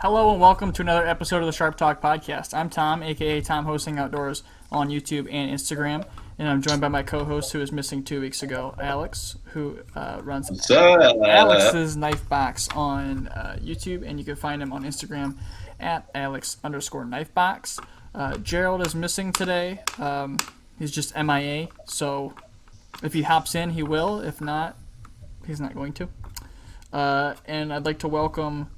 Hello and welcome to another episode of the Sharp Talk Podcast. I'm Tom, aka Tom Hosting Outdoors on YouTube and Instagram, and I'm joined by my co-host who was missing 2 weeks ago, Alex, who runs What's up? Alex's Knife Box on YouTube, and you can find him on Instagram at Alex_KnifeBox. Gerald is missing today. He's just MIA, so if he hops in, he will. If not, he's not going to. And I'd like to welcome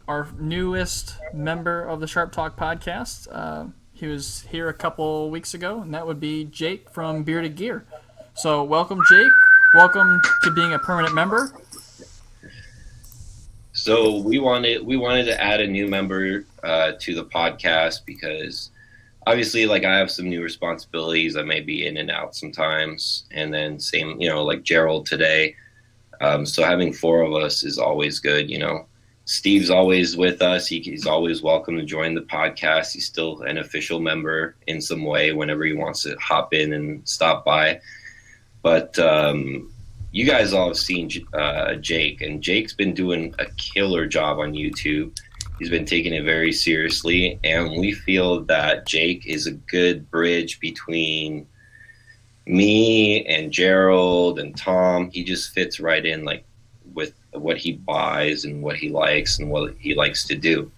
our newest member of the Sharp Talk Podcast. He was here a couple weeks ago, and that would be Jake from Bearded Gear. So welcome, Jake. Welcome to being a permanent member. So we wanted to add a new member to the podcast because obviously, like, I have some new responsibilities. I may be in and out sometimes, and then same, like Gerald today. So having four of us is always good. Steve's always with us. He's always welcome to join the podcast. He's still an official member in some way whenever he wants to hop in and stop by. But you guys all have seen Jake, and Jake's been doing a killer job on YouTube. He's been taking it very seriously, and we feel that Jake is a good bridge between me and Gerald and Tom. He just fits right in, like, with what he buys and what he likes and what he likes to do.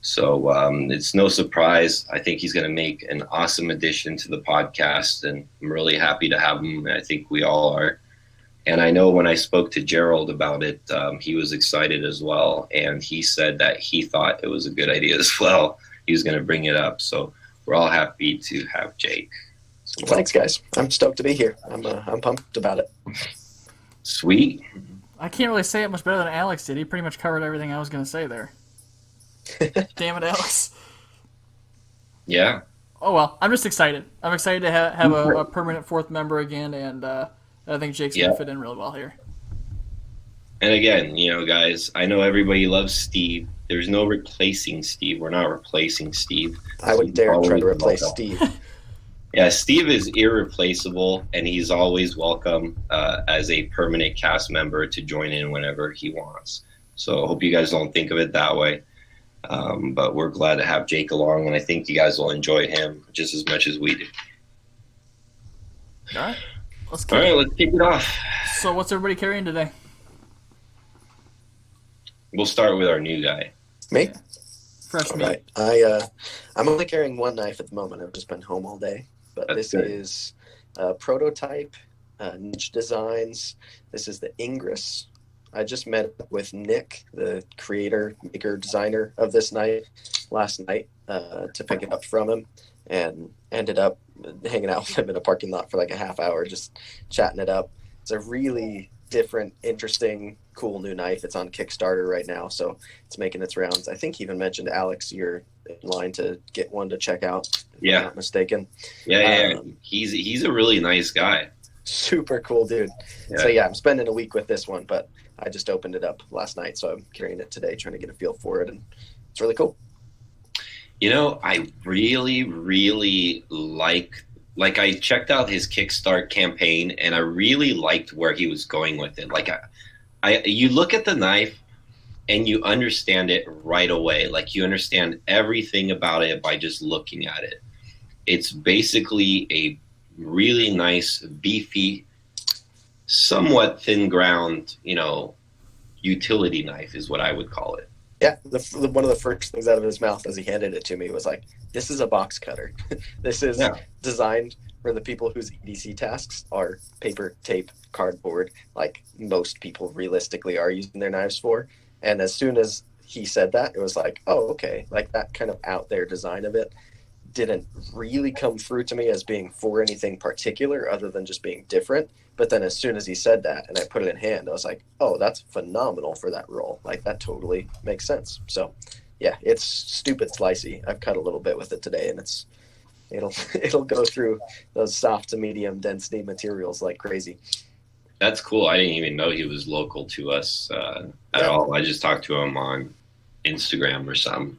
So it's no surprise. I think he's going to make an awesome addition to the podcast, and I'm really happy to have him. I think we all are. And I know when I spoke to Gerald about it, he was excited as well. And he said that he thought it was a good idea as well. He was going to bring it up. So we're all happy to have Jake. So, thanks, guys. I'm stoked to be here. I'm pumped about it. Sweet. I can't really say it much better than Alex did. He pretty much covered everything I was going to say there. Damn it, Alex. Yeah. Oh, well. I'm just excited. I'm excited to have a permanent fourth member again, and I think Jake's going to fit in really well here. And again, guys, I know everybody loves Steve. There's no replacing Steve. We're not replacing Steve. I would dare try to replace Steve. Yeah, Steve is irreplaceable, and he's always welcome as a permanent cast member to join in whenever he wants. So I hope you guys don't think of it that way. But we're glad to have Jake along, and I think you guys will enjoy him just as much as we do. All right. Let's kick it off. So what's everybody carrying today? We'll start with our new guy. Me? Fresh all meat. Right. I'm only carrying one knife at the moment. I've just been home all day. But That's this good. is Prototype, Niche Designs. This is the Ingress. I just met with Nick, the creator, maker, designer of this knife last night to pick it up from him, and ended up hanging out with him in a parking lot for like a half hour, just chatting it up. It's a really different, interesting, cool new knife. It's on Kickstarter right now, so it's making its rounds. I think he even mentioned, Alex, you're in line to get one to check out, if I'm not mistaken. Yeah. He's a really nice guy. Super cool dude. Yeah. So I'm spending a week with this one, but I just opened it up last night, so I'm carrying it today, trying to get a feel for it, and it's really cool. I really, really like I checked out his Kickstart campaign, and I really liked where he was going with it. Like, you look at the knife and you understand it right away. Like, you understand everything about it by just looking at it. It's basically a really nice, beefy, somewhat thin ground, utility knife is what I would call it. Yeah, one of the first things out of his mouth as he handed it to me was like, this is a box cutter. This is designed for the people whose EDC tasks are paper, tape, cardboard, like most people realistically are using their knives for. And as soon as he said that, it was like, oh, okay. Like, that kind of out there design of it didn't really come through to me as being for anything particular other than just being different. But then as soon as he said that and I put it in hand, I was like, oh, that's phenomenal for that role. Like, that totally makes sense. So yeah, it's stupid slicey. I've cut a little bit with it today, and it'll go through those soft to medium density materials like crazy. That's cool. I didn't even know he was local to us at all. I just talked to him on Instagram or something.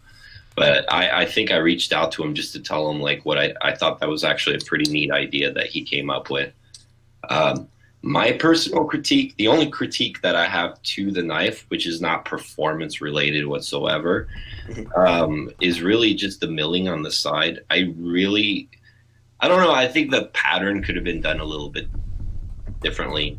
But I think I reached out to him just to tell him, like, what I thought that was actually a pretty neat idea that he came up with. My personal critique, the only critique that I have to the knife, which is not performance related whatsoever, is really just the milling on the side. I don't know. I think the pattern could have been done a little bit differently.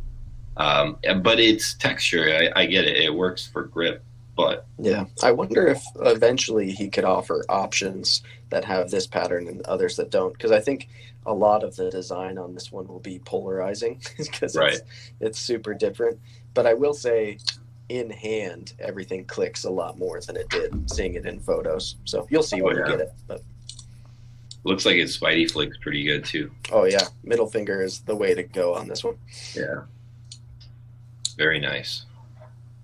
But it's texture. I get it. It works for grip. But yeah, I wonder if eventually he could offer options that have this pattern and others that don't. Because I think a lot of the design on this one will be polarizing because it's super different. But I will say, in hand, everything clicks a lot more than it did seeing it in photos. So you'll see when you get it. But looks like its Spidey flicks pretty good too. Oh yeah, middle finger is the way to go on this one. Yeah, very nice.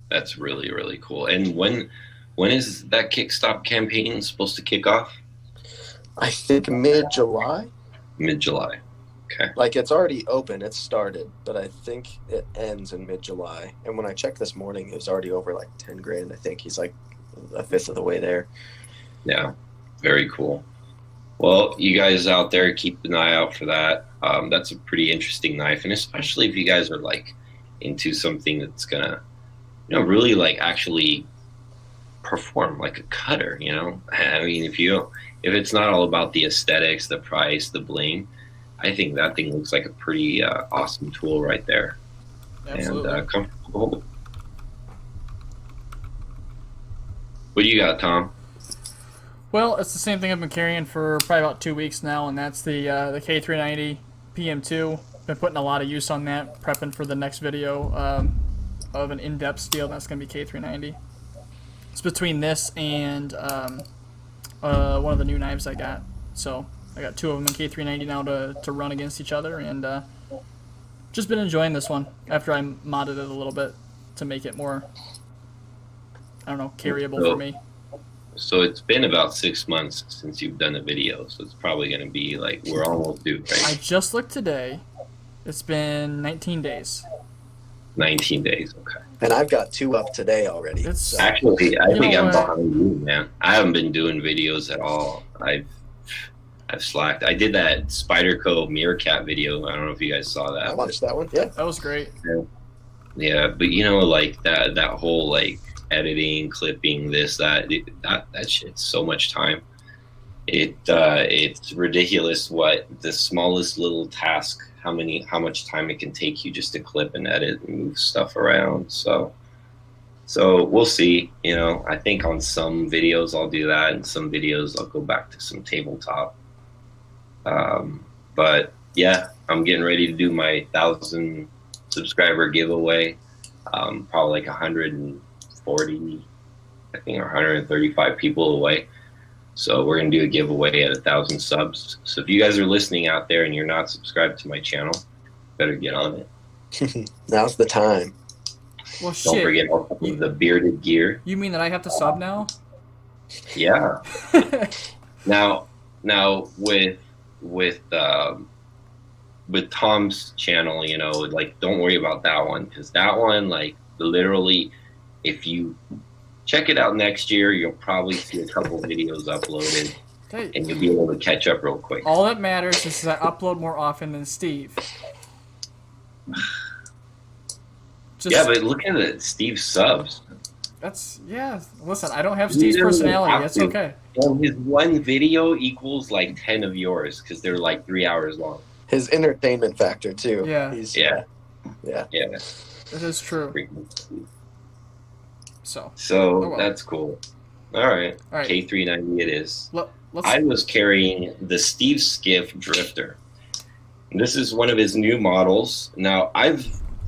That's really, really cool. And when is that Kickstop campaign supposed to kick off? I think mid-July. Mid-July. Okay. Like it's already open, it's started, but I think it ends in mid-July. And when I checked this morning, it was already over like 10 grand. I think he's like a fifth of the way there. Yeah, very cool. Well, you guys out there, keep an eye out for that. That's a pretty interesting knife, and especially if you guys are like into something that's gonna, really like actually perform like a cutter. I mean, if it's not all about the aesthetics, the price, the bling, I think that thing looks like a pretty awesome tool right there. Absolutely. And comfortable. What do you got, Tom? Well, it's the same thing I've been carrying for probably about 2 weeks now, and that's the K390 PM2. Been putting a lot of use on that, prepping for the next video of an in-depth steel. That's going to be K390. It's between this and one of the new knives I got. So I got two of them in K390 now to run against each other, and just been enjoying this one after I modded it a little bit to make it more, carryable for me. So it's been about 6 months since you've done a video, so it's probably going to be like we're almost due, right? I just looked today. It's been 19 days. 19 days, okay. And I've got 2 up today already. So. Actually, I think I'm behind you, man. I haven't been doing videos at all. I've slacked. I did that Spyderco Meerkat video. I don't know if you guys saw that. I watched that one. Yeah, that was great. Yeah, but like that whole like editing, clipping, this, that shit's so much time. It's ridiculous what the smallest little task, how much time it can take you just to clip and edit and move stuff around. So we'll see. I think on some videos I'll do that, and some videos I'll go back to some tabletop. But yeah, I'm getting ready to do my 1,000 subscriber giveaway. Probably like 140, I think, or 135 people away. So we're going to do a giveaway at 1,000 subs. So if you guys are listening out there and you're not subscribed to my channel, better get on it. Now's the time. Well, shit. Don't forget the bearded gear. You mean that I have to sub now? Yeah. Now with Tom's channel, like don't worry about that one, because that one, like literally, if you check it out next year, you'll probably see a couple videos uploaded, and you'll be able to catch up real quick. All that matters is that I upload more often than Steve. But look at it, Steve's subs. Listen, I don't have Steve's personality. That's okay. And his one video equals like 10 of yours because they're like 3 hours long. His entertainment factor too. Yeah. Yeah. It is true. So that's cool. All right. K390 it is. I was carrying the Steve Skiff Drifter. This is one of his new models. Now, I've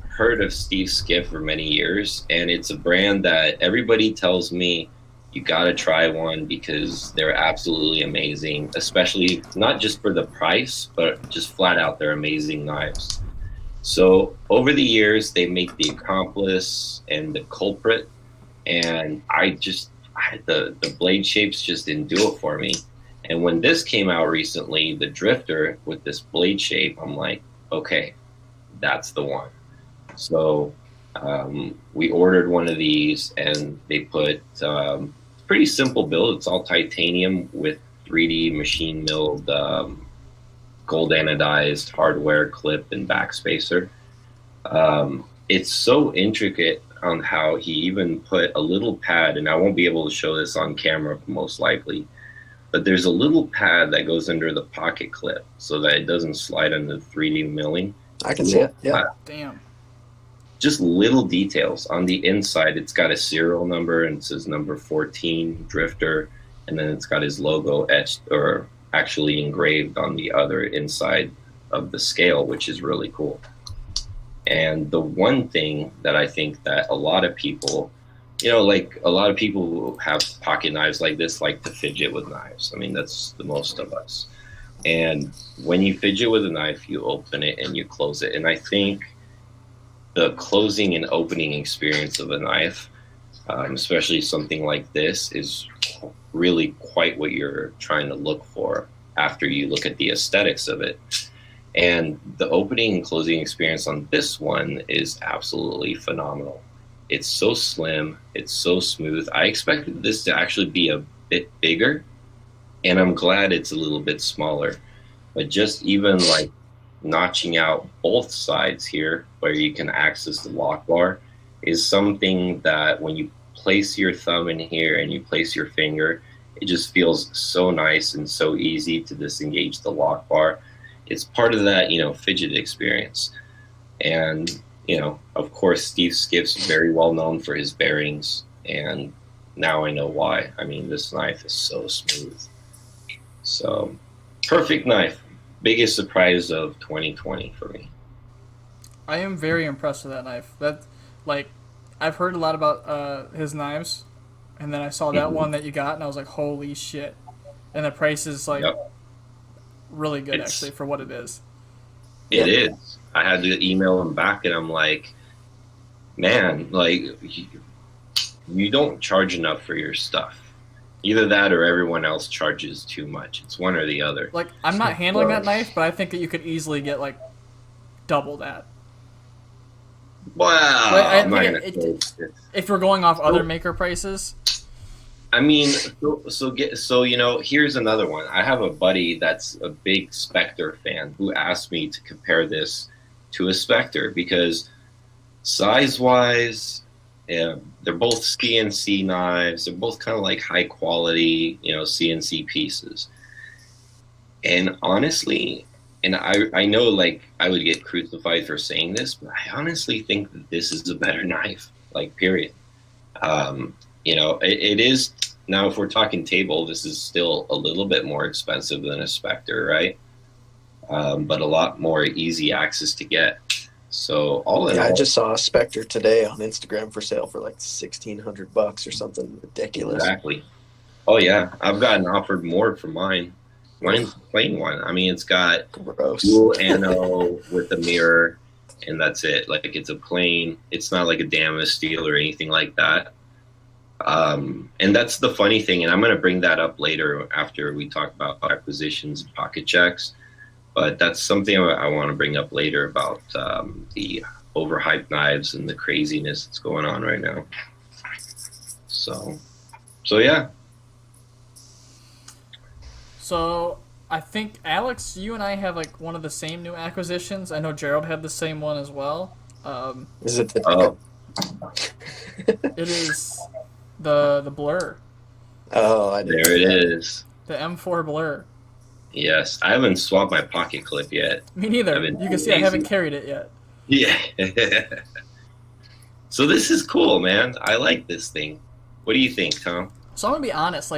heard of Steve Skiff for many years, and it's a brand that everybody tells me you got to try one because they're absolutely amazing, especially not just for the price, but just flat out they're amazing knives. So over the years, they make the Accomplice and the Culprit, and the blade shapes just didn't do it for me. And when this came out recently, the Drifter with this blade shape, I'm like, okay, that's the one. So we ordered one of these, and they put pretty simple build. It's all titanium with 3D machine milled gold anodized hardware clip and backspacer. It's so intricate on how he even put a little pad, and I won't be able to show this on camera most likely, but there's a little pad that goes under the pocket clip so that it doesn't slide under the 3D milling. I can see it. Yeah. Damn. Just little details. On the inside, it's got a serial number and it says number 14 Drifter, and then it's got his logo etched or actually engraved on the other inside of the scale, which is really cool. And the one thing that I think that a lot of people, like a lot of people who have pocket knives like this like to fidget with knives. I mean, that's the most of us. And when you fidget with a knife, you open it and you close it. And I think the closing and opening experience of a knife, especially something like this, is really quite what you're trying to look for after you look at the aesthetics of it. And the opening and closing experience on this one is absolutely phenomenal. It's so slim, it's so smooth. I expected this to actually be a bit bigger, and I'm glad it's a little bit smaller. But just even like notching out both sides here where you can access the lock bar is something that when you place your thumb in here and you place your finger, it just feels so nice and so easy to disengage the lock bar. It's part of that, fidget experience. And, of course, Steve Skiff's very well known for his bearings. And now I know why. I mean, this knife is so smooth. So, perfect knife. Biggest surprise of 2020 for me. I am very impressed with that knife. I've heard a lot about his knives, and then I saw that one that you got, and I was like, holy shit. And the price is really good, actually, for what it is. It is. I had to email him back, and I'm like, man, you don't charge enough for your stuff. Either that or everyone else charges too much. It's one or the other. I'm not handling that knife, but I think that you could easily get, double that. Wow. If we're going off other maker prices. I mean, here's another one. I have a buddy that's a big Spectre fan who asked me to compare this to a Spectre because size-wise, they're both CNC knives. They're both kind of like high-quality, CNC pieces. And honestly, and I know I would get crucified for saying this, but I honestly think that this is a better knife, period. It is, now if we're talking table, this is still a little bit more expensive than a Spectre, right? But a lot more easy access to get. So all in all, I just saw a Spectre today on Instagram for sale for $1,600 or something ridiculous. Exactly. Oh yeah, I've gotten offered more for mine. Mine's a plain one. I mean, it's got dual ano with a mirror, and that's it. It's a plain. It's not like a Damas steel or anything like that. And that's the funny thing, and I'm going to bring that up later after we talk about acquisitions and pocket checks. But that's something I want to bring up later about the overhyped knives and the craziness that's going on right now. So yeah. So I think, Alex, you and I have one of the same new acquisitions. I know Gerald had the same one as well. Is it the? Oh. It is the Blur. Oh, I did. There it is. The M4 Blur. Yes, I haven't swapped my pocket clip yet. Me neither. You can see I haven't carried it yet. Yeah. So this is cool, man. I like this thing. What do you think, Tom? So I'm gonna be honest.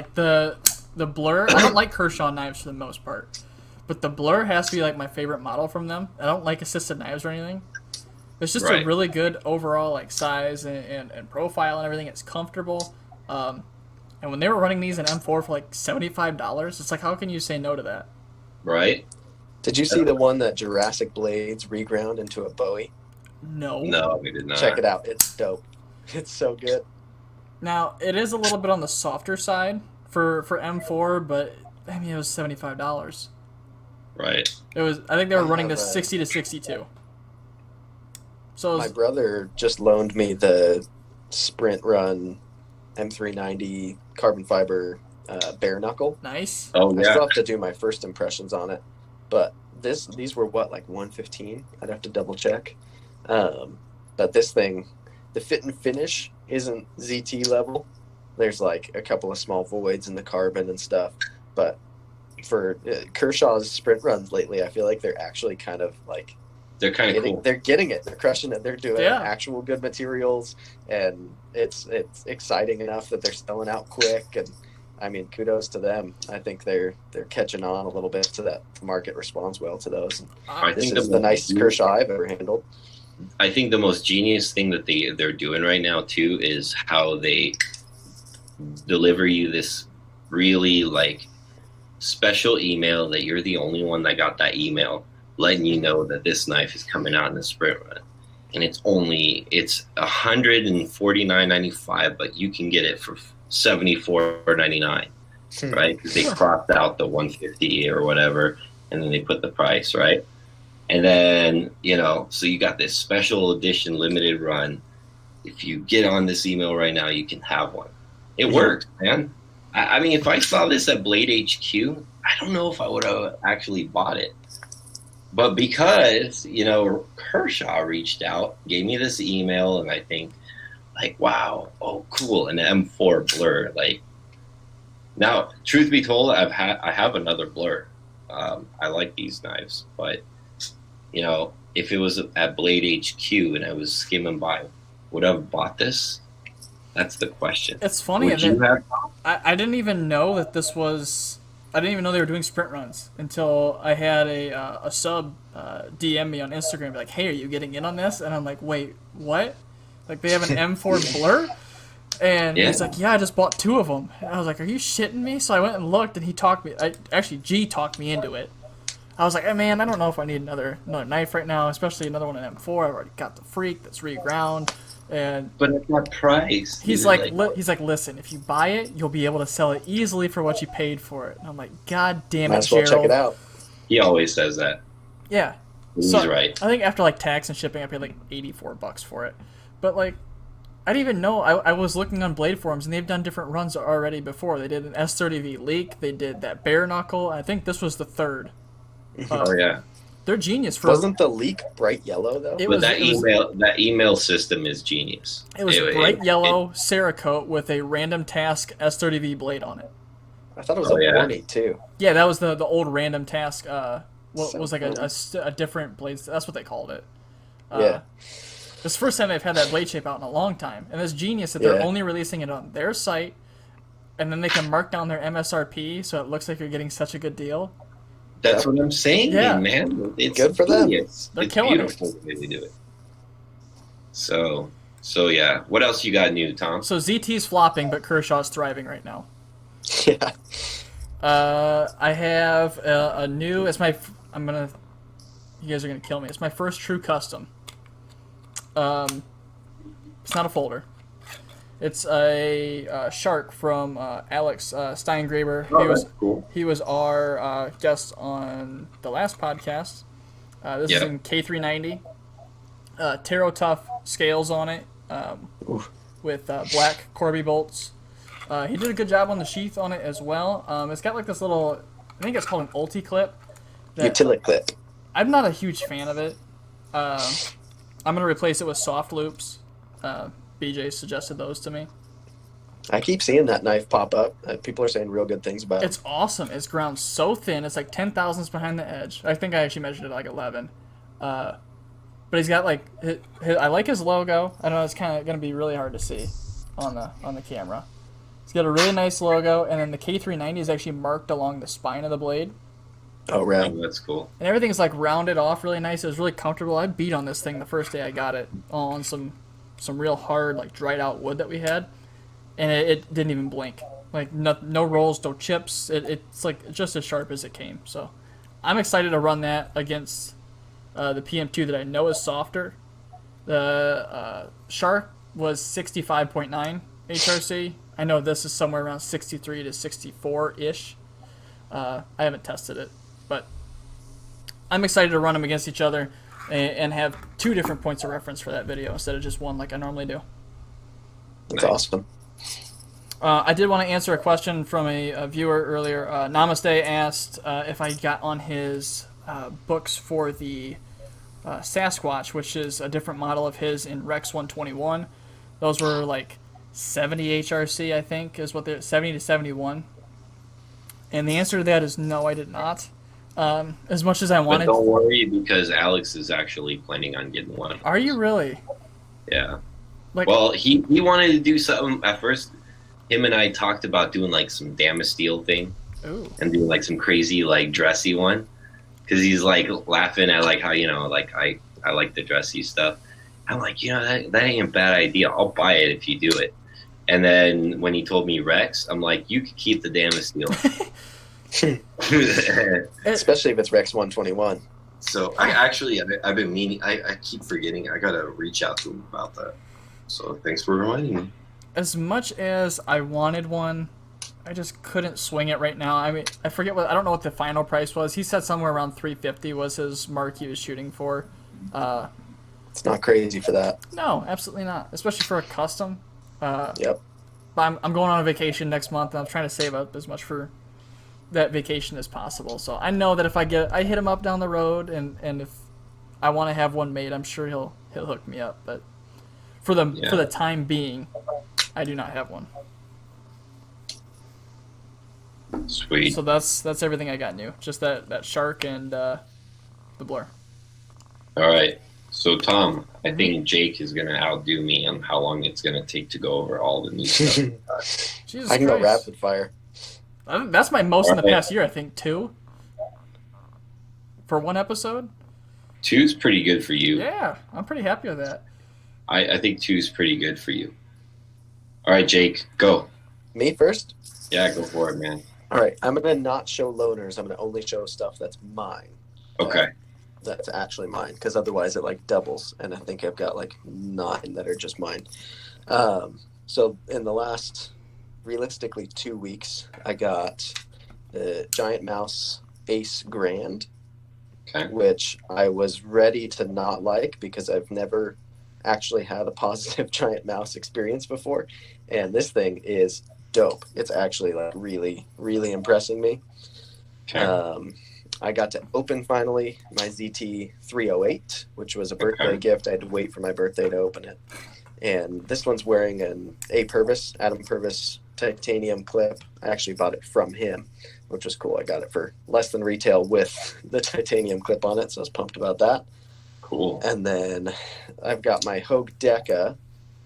The Blur, I don't like Kershaw knives for the most part, but the Blur has to be my favorite model from them. I don't like assisted knives or anything. It's just a really good overall size and profile and everything. It's comfortable. And when they were running these in M4 for $75, it's how can you say no to that? Right. Did you see the one that Jurassic Blades reground into a Bowie? No. No, we did not. Check it out. It's dope. It's so good. Now, it is a little bit on the softer side for M4, but I mean, it was $75. Right. It was. I think they were running the 60 to 62. So my brother just loaned me the Sprint Run M390 carbon fiber bare knuckle. Nice. Oh yeah. I still have to do my first impressions on it, but these were what, $115? I'd have to double check. But this thing, the fit and finish isn't ZT level. There's like a couple of small voids in the carbon and stuff. But for Kershaw's sprint runs lately, I feel like they're actually kind of like They're kind of cool. they're getting it. They're crushing it. They're doing Yeah. actual good materials, and it's exciting enough that they're selling out quick. And I mean, kudos to them. I think they're catching on a little bit to that. The market responds well to those. And I this think is the nicest Kershaw I've ever handled. I think the most genius thing that they're doing right now too is how they deliver you this really like special email that you're the only one that got that email, letting you know that this knife is coming out in the sprint run, and it's $149.95, but you can get it for $74.99, right? Because they cropped out the 150 or whatever, and then they put the price right. And then, so you got this special edition limited run. If you get on this email right now, you can have one. It works, man. I mean, if I saw this at Blade HQ, I don't know if I would have actually bought it. But because, Kershaw reached out, gave me this email, and I think, like, wow, oh, cool, an M4 Blur. Like, now, truth be told, I have another Blur. I like these knives, but if it was at Blade HQ and I was skimming by, would I have bought this? That's the question. It's funny Would you have? I didn't even know that this was. I didn't even know they were doing sprint runs until I had a sub DM me on Instagram, like, "Hey, are you getting in on this?" And I'm like, "Wait, what? Like they have an M4 Blur?" And he's like, "Yeah, I just bought 2 of them." And I was like, "Are you shitting me?" So I went and looked, and he talked me. G talked me into it. I was like, hey, man, I don't know if I need another knife right now, especially another one in M4. I've already got the Freak that's reground. But at what price? He's like, listen, if you buy it, you'll be able to sell it easily for what you paid for it. And I'm like, God damn it, Might as well Gerald. check it out. He always says that. Yeah. He's right. I think after like tax and shipping, I paid like $84 for it. But like, I didn't even know. I was looking on Blade forums, and they've done different runs already before. They did an S30V leak. They did that bare knuckle. I think this was the 3rd. Oh yeah, they're genius. Wasn't the leak bright yellow though? That email system is genius. It was bright yellow Cerakote with a random task S30V blade on it. I thought it was a warning too. Yeah, that was the old random task. What was like a different blade? That's what they called it. Yeah. It's the first time they've had that blade shape out in a long time, and it's genius that they're only releasing it on their site, and then they can mark down their MSRP so it looks like you're getting such a good deal. That's what I'm saying, man. It's good for them. They're killing beautiful the way they do it. So yeah. What else you got new, Tom? So ZT's flopping, but Kershaw's thriving right now. Yeah. I have a new. You guys are gonna kill me. It's my first true custom. It's not a folder. It's a shark from Alex Steingraber. That's cool. He was our guest on the last podcast. This is in K390. Taro Tough scales on it with black Corby bolts. He did a good job on the sheath on it as well. It's got like this little, I think it's called an ulti clip. Utility clip. I'm not a huge fan of it. I'm going to replace it with soft loops. BJ suggested those to me. I keep seeing that knife pop up. People are saying real good things about it. It's awesome. It's ground so thin. It's like 10 thousandths behind the edge. I think I actually measured it at like 11. But he's got like, I like his logo. I don't know, it's kind of going to be really hard to see on the camera. He's got a really nice logo, and then the K390 is actually marked along the spine of the blade. Oh, right. Oh, that's cool. And everything's like rounded off really nice. It was really comfortable. I beat on this thing the first day I got it on some real hard, like dried out wood that we had, and it didn't even blink. Like no rolls, no chips. It's like just as sharp as it came. So I'm excited to run that against the PM2 that I know is softer. The Shark was 65.9 HRC. I know this is somewhere around 63 to 64 ish. I haven't tested it, but I'm excited to run them against each other and have 2 different points of reference for that video instead of just one like I normally do. That's awesome. I did want to answer a question from a viewer earlier. Namaste asked if I got on his books for the Sasquatch, which is a different model of his in Rex 121. Those were like 70 HRC, I think, is what they're 70 to 71. And the answer to that is no, I did not. As much as I But wanted. don't worry, because Alex is actually planning on getting one. Are you really? Yeah. Like, Well, he wanted to do something at first. Him and I talked about doing like some Damasteel thing ooh. and doing like some crazy like dressy one, because he's like laughing at like how like I like the dressy stuff. I'm like, that ain't a bad idea. I'll buy it if you do it. And then when he told me Rex, I'm like, you could keep the Damasteel. Especially if it's Rex 121. So I've been meaning. I keep forgetting. I gotta reach out to him about that. So thanks for reminding me. As much as I wanted one, I just couldn't swing it right now. I mean, I don't know what the final price was. He said somewhere around 350 was his mark he was shooting for. It's not crazy for that. No, absolutely not. Especially for a custom. Yep. But I'm going on a vacation next month, and I'm trying to save up as much for that vacation as possible. So I know that if I hit him up down the road, and if I want to have one made, I'm sure he'll hook me up. But for the time being, I do not have one. Sweet. So that's everything I got new. Just that shark and the blur. All right. So Tom, I think Jake is gonna outdo me on how long it's gonna take to go over all the new stuff. Jesus I can go Christ. rapid fire. That's my most in the Alright. past year, I think, 2. For one episode? 2's pretty good for you. Yeah, I'm pretty happy with that. I think 2's pretty good for you. All right, Jake, go. Me first? Yeah, go for it, man. All right. I'm going to not show loaners. I'm going to only show stuff that's mine. Okay. That's actually mine, because otherwise it like doubles. And I think I've got like 9 that are just mine. So in the last, realistically, 2 weeks, I got the Giant Mouse Ace Grand, Okay. which I was ready to not like because I've never actually had a positive giant mouse experience before, and this thing is dope. It's actually like really, really impressing me. Okay. I got to open finally my ZT 308, which was a birthday Okay. gift. I had to wait for my birthday to open it, and this one's wearing an Adam Purvis titanium clip. I actually bought it from him, which was cool. I got it for less than retail with the titanium clip on it, so I was pumped about that. Cool. And then I've got my Hogue Deca,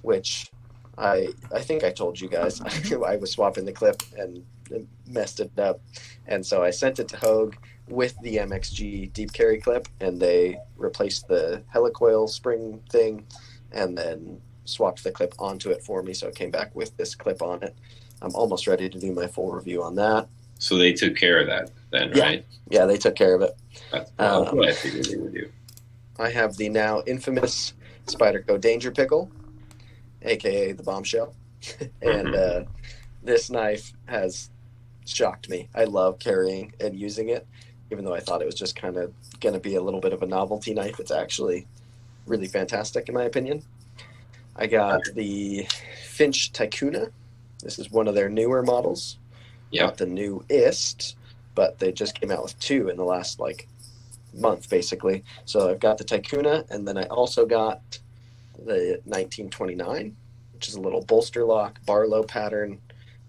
which I think I told you guys I was swapping the clip and messed it up, and so I sent it to Hogue with the MXG deep carry clip, and they replaced the helicoil spring thing, and then swapped the clip onto it for me, so it came back with this clip on it. I'm almost ready to do my full review on that. So they took care of that then, Yeah. right? Yeah, they took care of it. That's what I figured they would do. I have the now infamous Spyderco Danger Pickle, aka the Bombshell, and this knife has shocked me. I love carrying and using it, even though I thought it was just kind of going to be a little bit of a novelty knife. It's actually really fantastic in my opinion. I got the Finch Tycoona. This is one of their newer models. Yeah. Not the newest, but they just came out with 2 in the last month basically. So I've got the Tycoona, and then I also got the 1929, which is a little bolster lock Barlow pattern,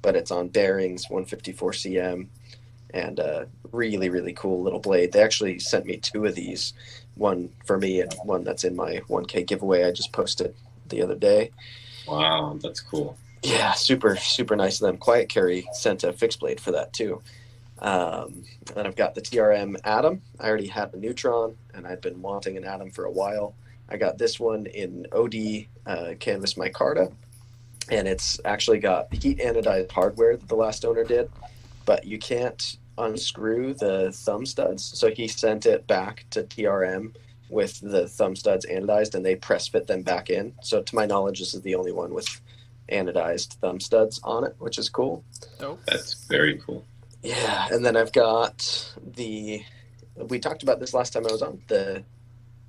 but it's on bearings, 154 cm, and a really, really cool little blade. They actually sent me 2 of these, one for me and one that's in my 1K giveaway I just posted the other day. Wow, that's cool. Yeah, super, super nice of them. Quiet Carry sent a fixed blade for that too. And I've got the TRM Atom. I already had the Neutron, and I'd been wanting an Atom for a while. I got this one in OD Canvas Micarta, and it's actually got heat anodized hardware that the last owner did, but you can't unscrew the thumb studs. So he sent it back to TRM with the thumb studs anodized, and they press fit them back in. So to my knowledge, this is the only one with anodized thumb studs on it, which is cool. Dope. That's very cool. Yeah, and then I've got we talked about this last time I was on, the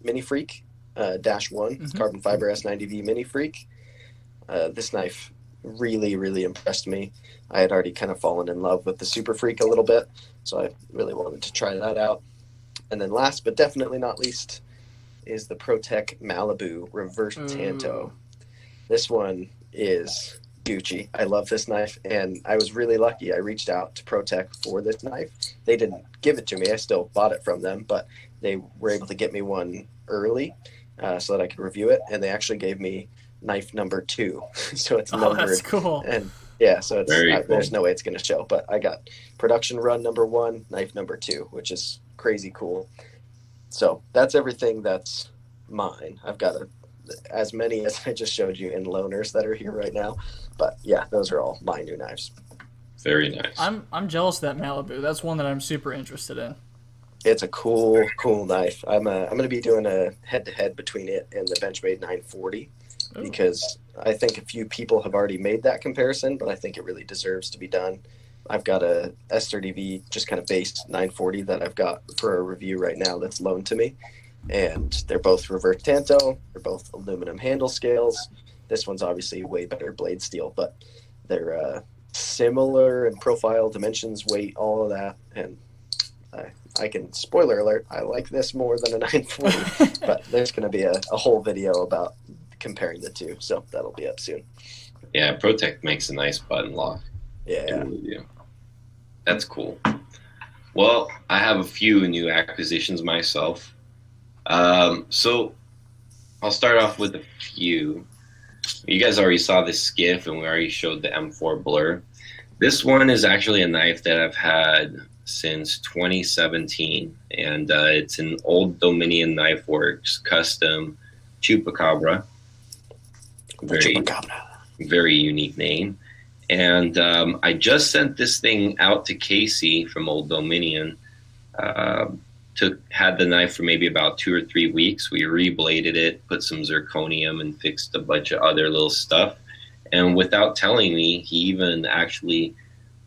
Mini Freak Dash 1 carbon fiber S90V Mini Freak. This knife really, really impressed me. I had already kind of fallen in love with the Super Freak a little bit, so I really wanted to try that out. And then last but definitely not least is the ProTech Malibu Reverse Tanto. Ooh. This one is Gucci. I love this knife, and I was really lucky. I reached out to ProTech for this knife. They didn't give it to me. I still bought it from them, but they were able to get me one early so that I could review it, and they actually gave me knife number 2. So it's numbered. That's cool. And yeah, so it's Very cool. there's no way it's going to show, but I got production run number 1, knife number 2, which is crazy cool. So that's everything that's mine. I've got as many as I just showed you in loaners that are here right now, but yeah, those are all my new knives. Very nice. I'm jealous of that Malibu. That's one that I'm super interested in. It's a cool knife. I'm going to be doing a head-to-head between it and the Benchmade 940 Ooh. because I think a few people have already made that comparison, but I think it really deserves to be done. I've got a S30V, just kind of base 940 that I've got for a review right now that's loaned to me. And they're both reverse tanto. They're both aluminum handle scales. This one's obviously way better blade steel, but they're similar in profile, dimensions, weight, all of that. And I can, spoiler alert, I like this more than a 940, but there's going to be a whole video about comparing the two, so that'll be up soon. Yeah, ProTech makes a nice button lock. Yeah. That's cool. Well, I have a few new acquisitions myself. So I'll start off with a few. You guys already saw this skiff, and we already showed the M4 Blur. This one is actually a knife that I've had since 2017, and it's an Old Dominion Knife Works custom Chupacabra. Very unique name. And I just sent this thing out to Casey from Old Dominion. Had the knife for maybe about 2 or 3 weeks. We rebladed it, put some zirconium, and fixed a bunch of other little stuff. And without telling me, he even actually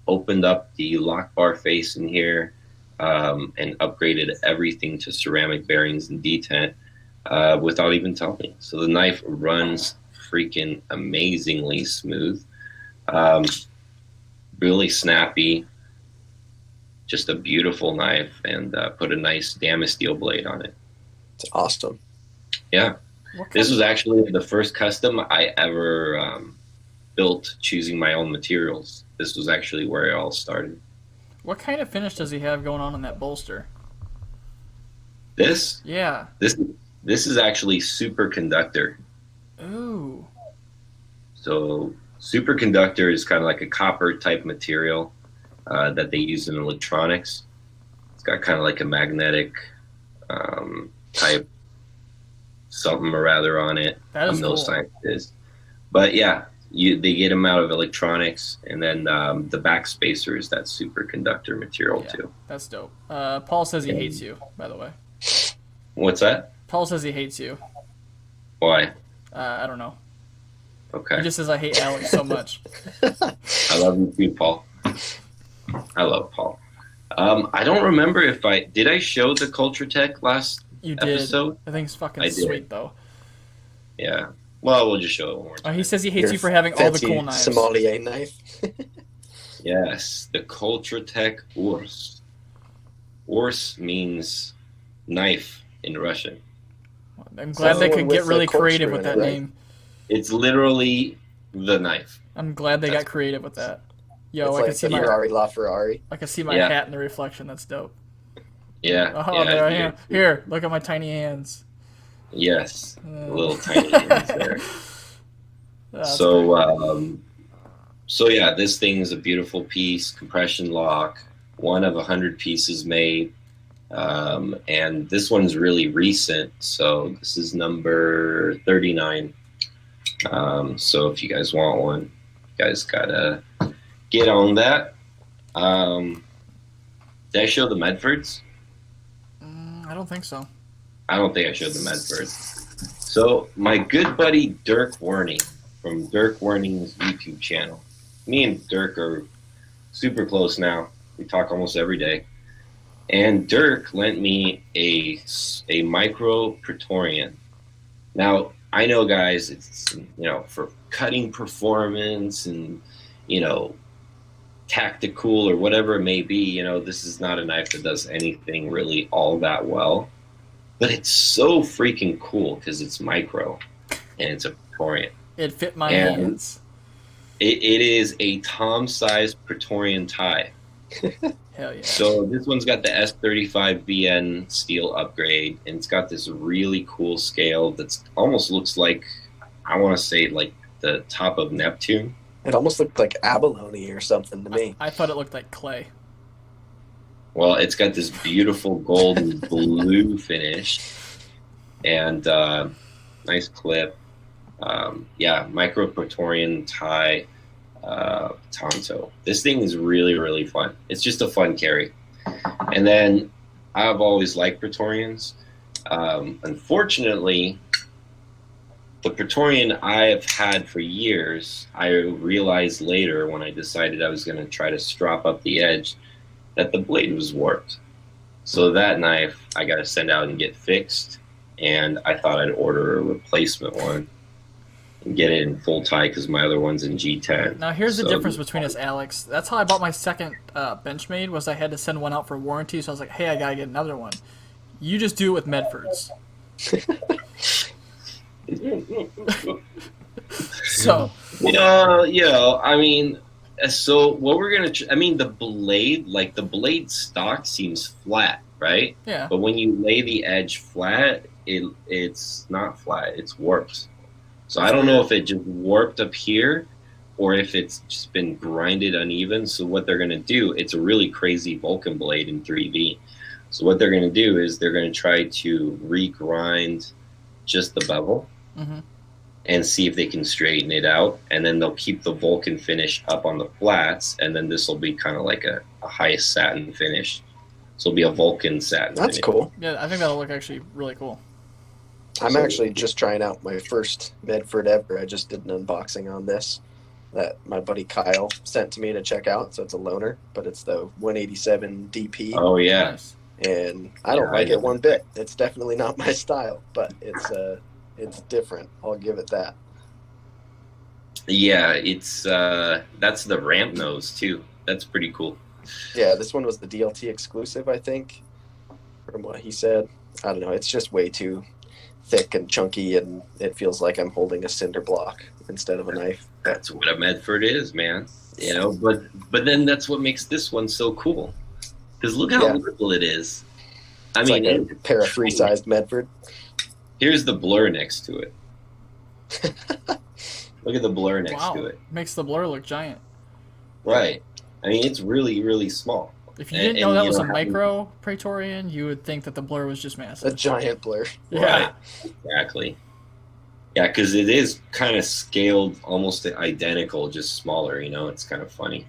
opened up the lock bar face in here and upgraded everything to ceramic bearings and detent without even telling me. So the knife runs freaking amazingly smooth. Really snappy, just a beautiful knife, and put a nice Damasteel blade on it. It's awesome. Yeah. This was actually the first custom I ever built choosing my own materials. This was actually where it all started. What kind of finish does he have going on in that bolster? This? Yeah. This is actually superconductor. Ooh. So superconductor is kind of like a copper type material that they use in electronics. It's got kind of like a magnetic type something or rather on it. That is I'm no cool. scientist. But yeah, they get them out of electronics, and then the back spacer is that superconductor material too. That's dope. Paul says he hates you, by the way. What's that? Paul says he hates you. Why? I don't know. Okay. He just says I hate Alex so much. I love you too, Paul. I love Paul. I don't remember if did I show the Culture Tech last You did. episode? I think it's fucking I did. sweet, though. Yeah. Well, we'll just show it one more time. He says he hates Your you for having all the fancy cool knives. sommelier knife. Yes, the Culture Tech Urs. Urs means knife in Russian. I'm glad they Someone could with get really a corkscrew creative in with it, that right? name. It's literally the knife. I'm glad they That's got creative with that. Yo, It's I can like see the my Ferrari LaFerrari. Yeah. hat in the reflection. That's dope. Yeah. Oh, yeah, there I yeah. am. Here, look at my tiny hands. Yes. Uh, Little tiny hands there. That's great. So yeah, this thing is a beautiful piece, compression lock, one of 100 pieces made. And this one's really recent, so this is number 39. So if you guys want one, you guys gotta get on that. Did I show the Medfords? I don't think so. I don't think I showed the Medfords. So my good buddy Dirk Werning from Dirk Werning's YouTube channel. Me and Dirk are super close now. We talk almost every day. And Dirk lent me a Micro Praetorian. Now, I know, guys, it's, for cutting performance and, tactical or whatever it may be, this is not a knife that does anything really all that well. but it's so freaking cool because it's micro and it's a Praetorian. It fit my And hands. it is a Tom-sized Praetorian tie. Hell yeah. So this one's got the S35VN steel upgrade, and it's got this really cool scale that's almost looks like, I want to say, like the top of Neptune. It almost looked like abalone or something to me. I thought it looked like clay. Well, it's got this beautiful golden blue finish and nice clip. Yeah, micro Praetorian tie Tonto. This thing is really, really fun. It's just a fun carry. And then I've always liked Praetorians. Unfortunately, the Praetorian I've had for years, I realized later when I decided I was going to try to strop up the edge that the blade was warped. So that knife I got to send out and get fixed, and I thought I'd order a replacement one and get it in full tie because my other one's in G10. Now here's the So- difference between us, Alex. That's how I bought my second Benchmade, was I had to send one out for warranty, so I was like, hey, I gotta get another one. You just do it with Medfords. So, I mean, so what we're gonna, I mean, the blade stock seems flat, right? yeah. But when you lay the edge flat, it's not flat, it's warped. So I don't know if it just warped up here or if it's just been grinded uneven. So what they're gonna do, it's a really crazy Vulcan blade in 3V. So what they're gonna do is they're gonna try to regrind just the bevel Mm-hmm. and see if they can straighten it out, and then they'll keep the Vulcan finish up on the flats, and then this will be kind of like a high satin finish. So it'll be a Vulcan satin That's finish. cool. Yeah, I think that'll look actually really cool. I'm So- actually just trying out my first Medford ever. I just did an unboxing on this that my buddy Kyle sent to me to check out. So it's a loaner, but it's the 187 DP, Oh yeah, Nice. and I don't Yeah, like I it know. one bit. It's definitely not my style, but it's different. I'll give it that. yeah. It's that's the ramp nose too. That's pretty cool. Yeah, this one was the DLT exclusive, I think, from what he said. I don't know. It's just way too thick and chunky, and it feels like I'm holding a cinder block instead of a knife. That's what a Medford is, man. You know, but then that's what makes this one so cool. Because look how Yeah. little it is. I It's mean, like a pair of free-sized Medford. here's the blur next to it. Look at the blur next Wow. to it. Makes the blur look giant. Right. I mean, it's really, really small. If you And- didn't know and that you was a don't have- micro Praetorian, you would think that the blur was just A massive. giant blur. Yeah. Right. Exactly. Yeah, because it is kind of scaled almost identical, just smaller. You know, it's kind of funny.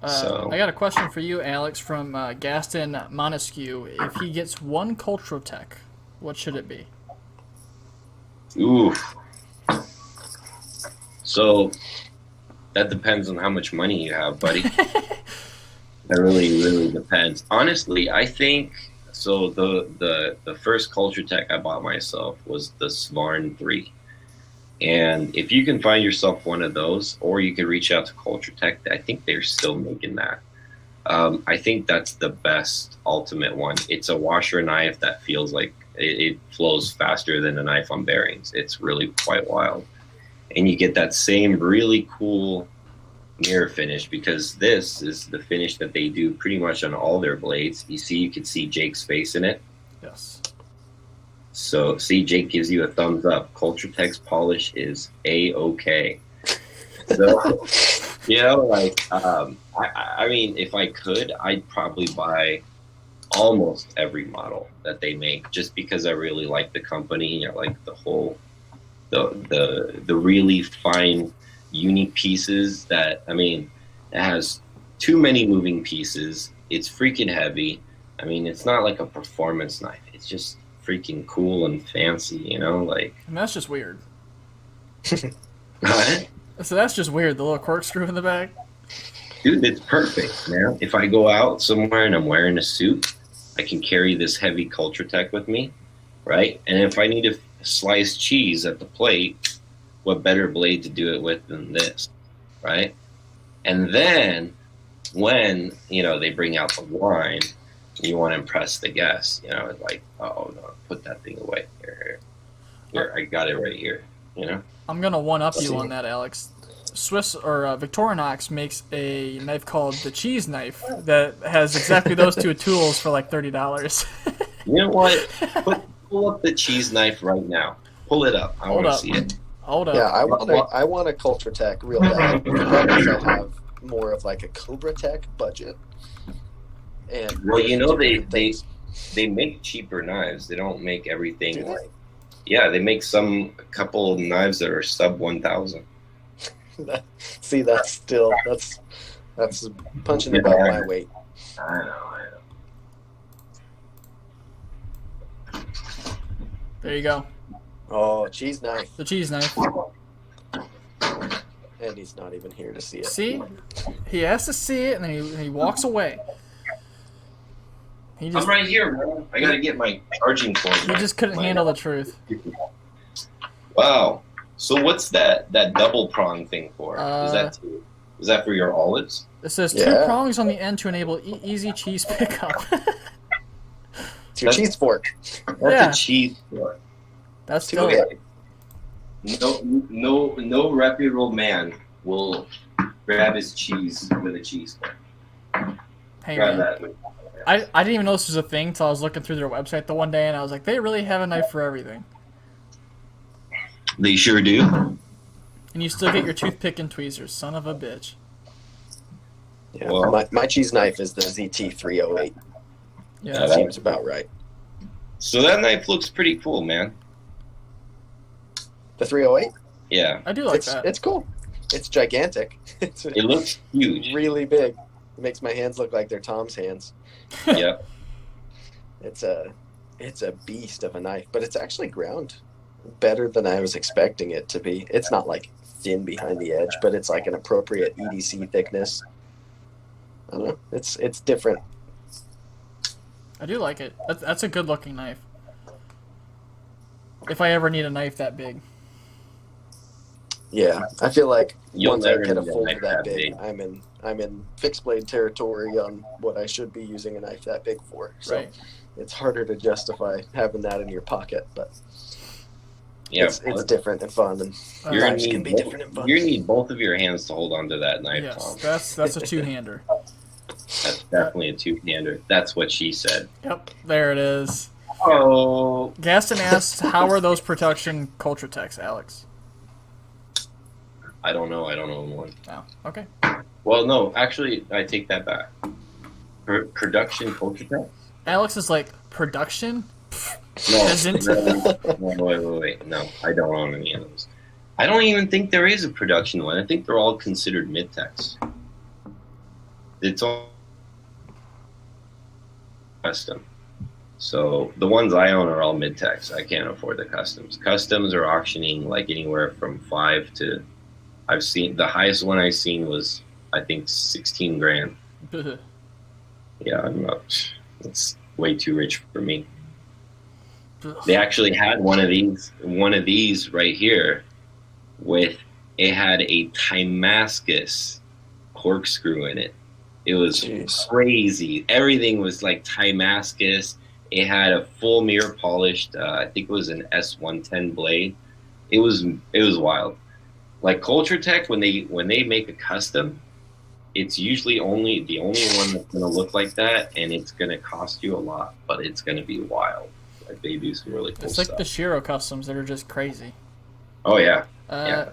So- I got a question for you, Alex, from Gaston Monescu. If he gets one Cultural Tech, what should it be? Ooh. So that depends on how much money you have, buddy. That really, really depends. Honestly, I think so. The first Culture Tech I bought myself was the Svarn 3. And if you can find yourself one of those, or you can reach out to Culture Tech, I think they're still making that. I think that's the best ultimate one. It's a washer knife that feels like it flows faster than a knife on bearings. It's really quite wild. And you get that same really cool mirror finish, because this is the finish that they do pretty much on all their blades. You can see Jake's face in it. Yes. So see, Jake gives you a thumbs up. Culture Tech's polish is A-OK. So, you know, like, I mean, if I could, I'd probably buy almost every model that they make, just because I really like the company. I like the whole, the really fine, unique pieces that, I mean, it has too many moving pieces. It's freaking heavy. I mean, it's not like a performance knife. It's just freaking cool and fancy, you know, like. And that's just weird. What? So that's just weird, the little corkscrew in the back. Dude, it's perfect, man. If I go out somewhere and I'm wearing a suit, I can carry this heavy Culture Tech with me, right? And if I need to slice cheese at the plate, what better blade to do it with than this, right? And then when, you know, they bring out the wine, you want to impress the guest, you know, like, oh no, put that thing away. Here, I got it right here, you know. I'm gonna one up you on that, Alex. Swiss or Victorinox makes a knife called the cheese knife that has exactly those two tools for like $30. You know what? Pull up the cheese knife right now. Pull it up. I want to see it. Hold up. Yeah, I want a Culture Tech real bad. Because I have more of like a Cobra Tech budget. And Well, you know different they things. make cheaper knives. They don't make everything. Do they? Yeah, they make a couple of knives that are sub 1,000. See, that's punching above my weight. I know. There you go. Oh, cheese knife. The cheese knife. And he's not even here to see it. See? He has to see it, and then he walks away. He I'm just right here, man. I gotta get my charging cord. he just couldn't handle the truth. Wow. So what's that double prong thing for? Uh, is that for your olives? It says Yeah. 2 prongs on the end to enable easy cheese pickup. It's your cheese fork. That's Yeah. a cheese fork. That's still Okay. No reputable man will grab his cheese with a cheese fork. Hey, Grab man. that. I didn't even know this was a thing until I was looking through their website the one day, and I was like, they really have a knife for everything. They sure do. And you still get your toothpick and tweezers, son of a bitch. Yeah, Well- my cheese knife is the ZT308. Yeah. that- That seems about right. So that knife looks pretty cool, man. The 308? Yeah, I do like it's, that. it's cool. It's gigantic. It's it looks huge. really big. It makes my hands look like they're Tom's hands. Yep. It's a beast of a knife, but it's actually ground better than I was expecting it to be. It's not like thin behind the edge, but it's like an appropriate EDC thickness. I don't know. It's different. I do like it. That's a good looking knife. If I ever need a knife that big. Yeah, I feel like You'll once I never get a need a fold knife that that big, I'm in fixed blade territory on what I should be using a knife that big for. So Right. it's harder to justify having that in your pocket, but Yeah. it's different and fun, and Uh, You're gonna knives can need be both- different and fun. You're gonna need both of your hands to hold onto that knife, Yes, Tom. that's a two-hander. That's definitely a two-hander. That's what she said. Yep, there it is. Oh, Gaston asks, how are those production Culture Techs, Alex? I don't know. I don't own one. Oh, okay. Well, no, actually, I take that back. Production Culture Tech? Alex is like, production? No, Peasant? no, wait. No, I don't own any of those. I don't even think there is a production one. I think they're all considered mid-techs. It's all custom. So the ones I own are all mid-techs. I can't afford the customs. Customs are auctioning like anywhere from 5 to, I've seen, the highest one I've seen was, I think, 16 grand. Yeah, I'm not, it's way too rich for me. They actually had one of these right here with, it had a Timascus corkscrew in it. It was Jeez. crazy. Everything was like Timascus. It had a full mirror polished, I think it was an S110 blade. It was wild. Like Culture Tech, when they make a custom, it's usually the only one that's gonna look like that, and it's gonna cost you a lot, but it's gonna be wild. Like they do some really cool It's like stuff. the Shiro customs that are just crazy. Oh yeah.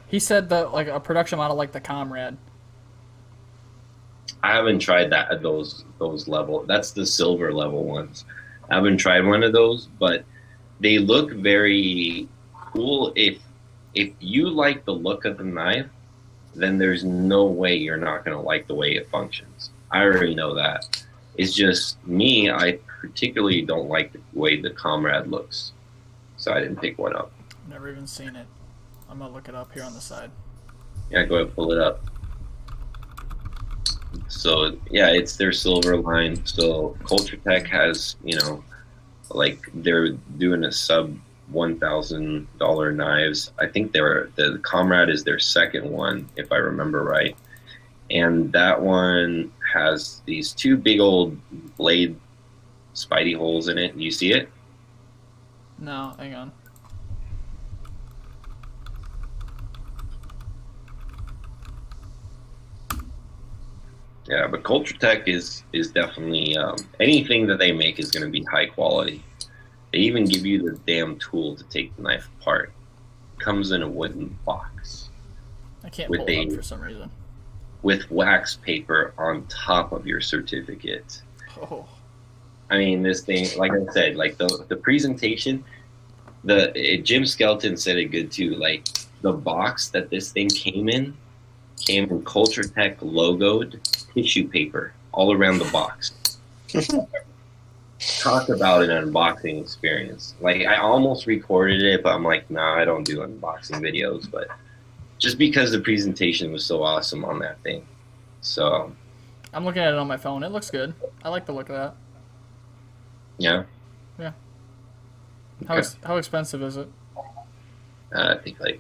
He said that like a production model like the Comrade. I haven't tried those level. That's the silver level ones. I haven't tried one of those, but they look very cool. If you like the look of the knife, then there's no way you're not gonna like the way it functions. I already know that. It's just me. I particularly don't like the way the Comrade looks, so I didn't pick one up. Never even seen it. I'm gonna look it up here on the side. Yeah, go ahead and pull it up. So yeah, it's their silver line. So Culture Tech has, like they're doing a sub $1,000 knives. I think the Comrade is their second one, if I remember right. And that one has these two big old blade Spidey holes in it. Do you see it? No, hang on. Yeah, but Culture Tech is definitely anything that they make is going to be high quality. They even give you the damn tool to take the knife apart. It comes in a wooden box I can't with pull it up for some reason. with wax paper on top of your certificate. Oh. I mean, this thing, like I said, like the presentation, Jim Skelton said it good too. Like the box that this thing came in Culture Tech logoed tissue paper all around the box. Talk about an unboxing experience. Like I almost recorded it, but I'm like, nah, I don't do unboxing videos. But just because the presentation was so awesome on that thing, so I'm looking at it on my phone. It looks good. I like the look of that. yeah. Yeah. Okay. How expensive is it? I think like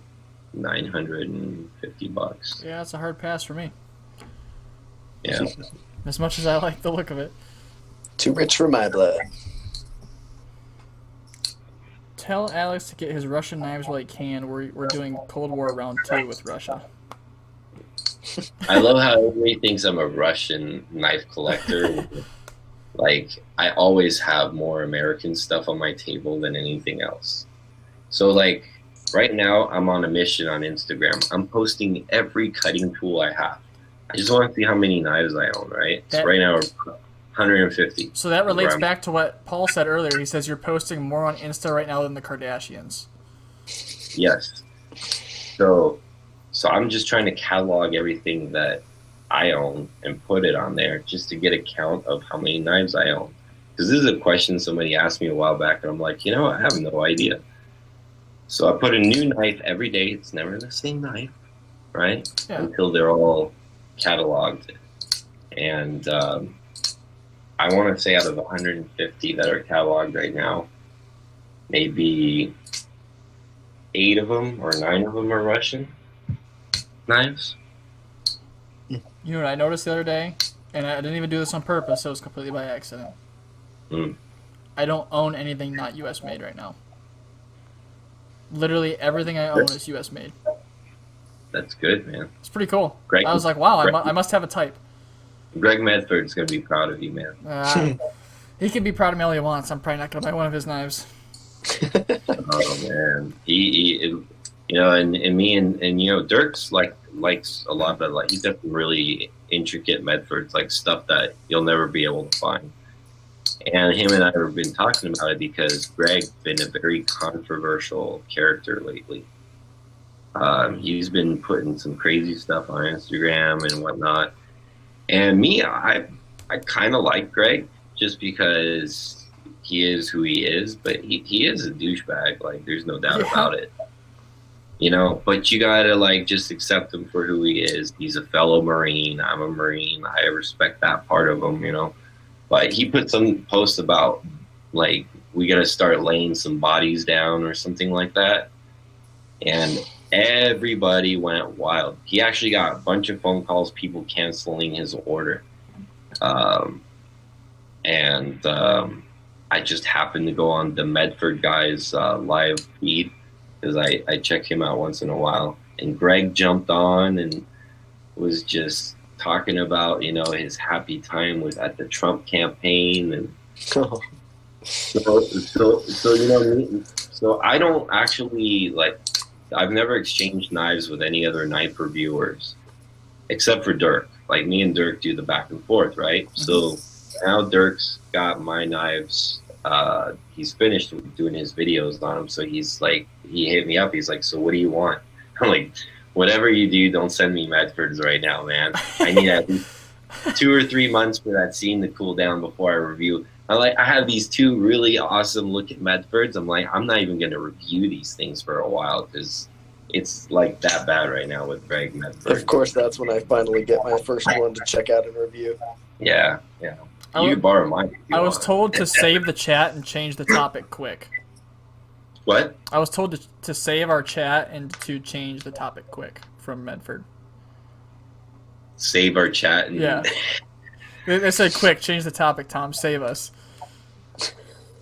$950. Yeah, it's a hard pass for me. Yeah. As much as I like the look of it. Too rich for my blood. Tell Alex to get his Russian knives while he can. We're doing Cold War Round 2 with Russia. I love how everybody thinks I'm a Russian knife collector. Like, I always have more American stuff on my table than anything else. So, like, right now, I'm on a mission on Instagram. I'm posting every cutting tool I have. I just want to see how many knives I own, right? So right now, we're 150. So that relates back to what Paul said earlier. He says you're posting more on Insta right now than the Kardashians. Yes. So I'm just trying to catalog everything that I own and put it on there just to get a count of how many knives I own. Because this is a question somebody asked me a while back, and I'm like, I have no idea. So I put a new knife every day. It's never the same knife, right? Yeah. Until they're all cataloged. And I want to say out of 150 that are cataloged right now, maybe 8 of them or 9 of them are Russian knives. You know what I noticed the other day? And I didn't even do this on purpose, so it was completely by accident. I don't own anything not U.S. made right now. Literally everything I own is U.S. made. That's good, man. It's pretty cool. Greg, I was like, wow, I must have a type. Greg Medford's going to be proud of you, man. He can be proud of me all he wants. I'm probably not going to buy one of his knives. Oh, man. He and me and Dirk's likes a lot, but like he's got some really intricate Medfords, like stuff that you'll never be able to find. And him and I have been talking about it because Greg's been a very controversial character lately. He's been putting some crazy stuff on Instagram and whatnot. And me, I kind of like Greg just because he is who he is, but he is a douchebag. Like, there's no doubt about it. But you gotta just accept him for who he is. He's a fellow Marine. I'm a Marine. I respect that part of him, But he put some posts about we gotta start laying some bodies down or something like that. And everybody went wild. He actually got a bunch of phone calls, people canceling his order. I just happened to go on the Medford guy's live feed because I check him out once in a while. And Greg jumped on and was just talking about, his happy time at the Trump campaign. And so I don't actually I've never exchanged knives with any other knife reviewers except for Dirk. Like, me and Dirk do the back and forth, right? Mm-hmm. So now Dirk's got my knives. He's finished doing his videos on them. So he hit me up. He's like, so what do you want? I'm like, whatever you do, don't send me Medfords right now, man. I need at least 2 or 3 months for that scene to cool down before I review. I have these 2 really awesome looking Medfords. I'm like, I'm not even going to review these things for a while because it's that bad right now with Greg Medford. Of course, that's when I finally get my first one to check out and review. Yeah. You can borrow mine. I was told to save the chat and change the topic quick. What? I was told to save our chat and to change the topic quick from Medford. Save our chat? Yeah. They said, quick, change the topic, Tom. Save us.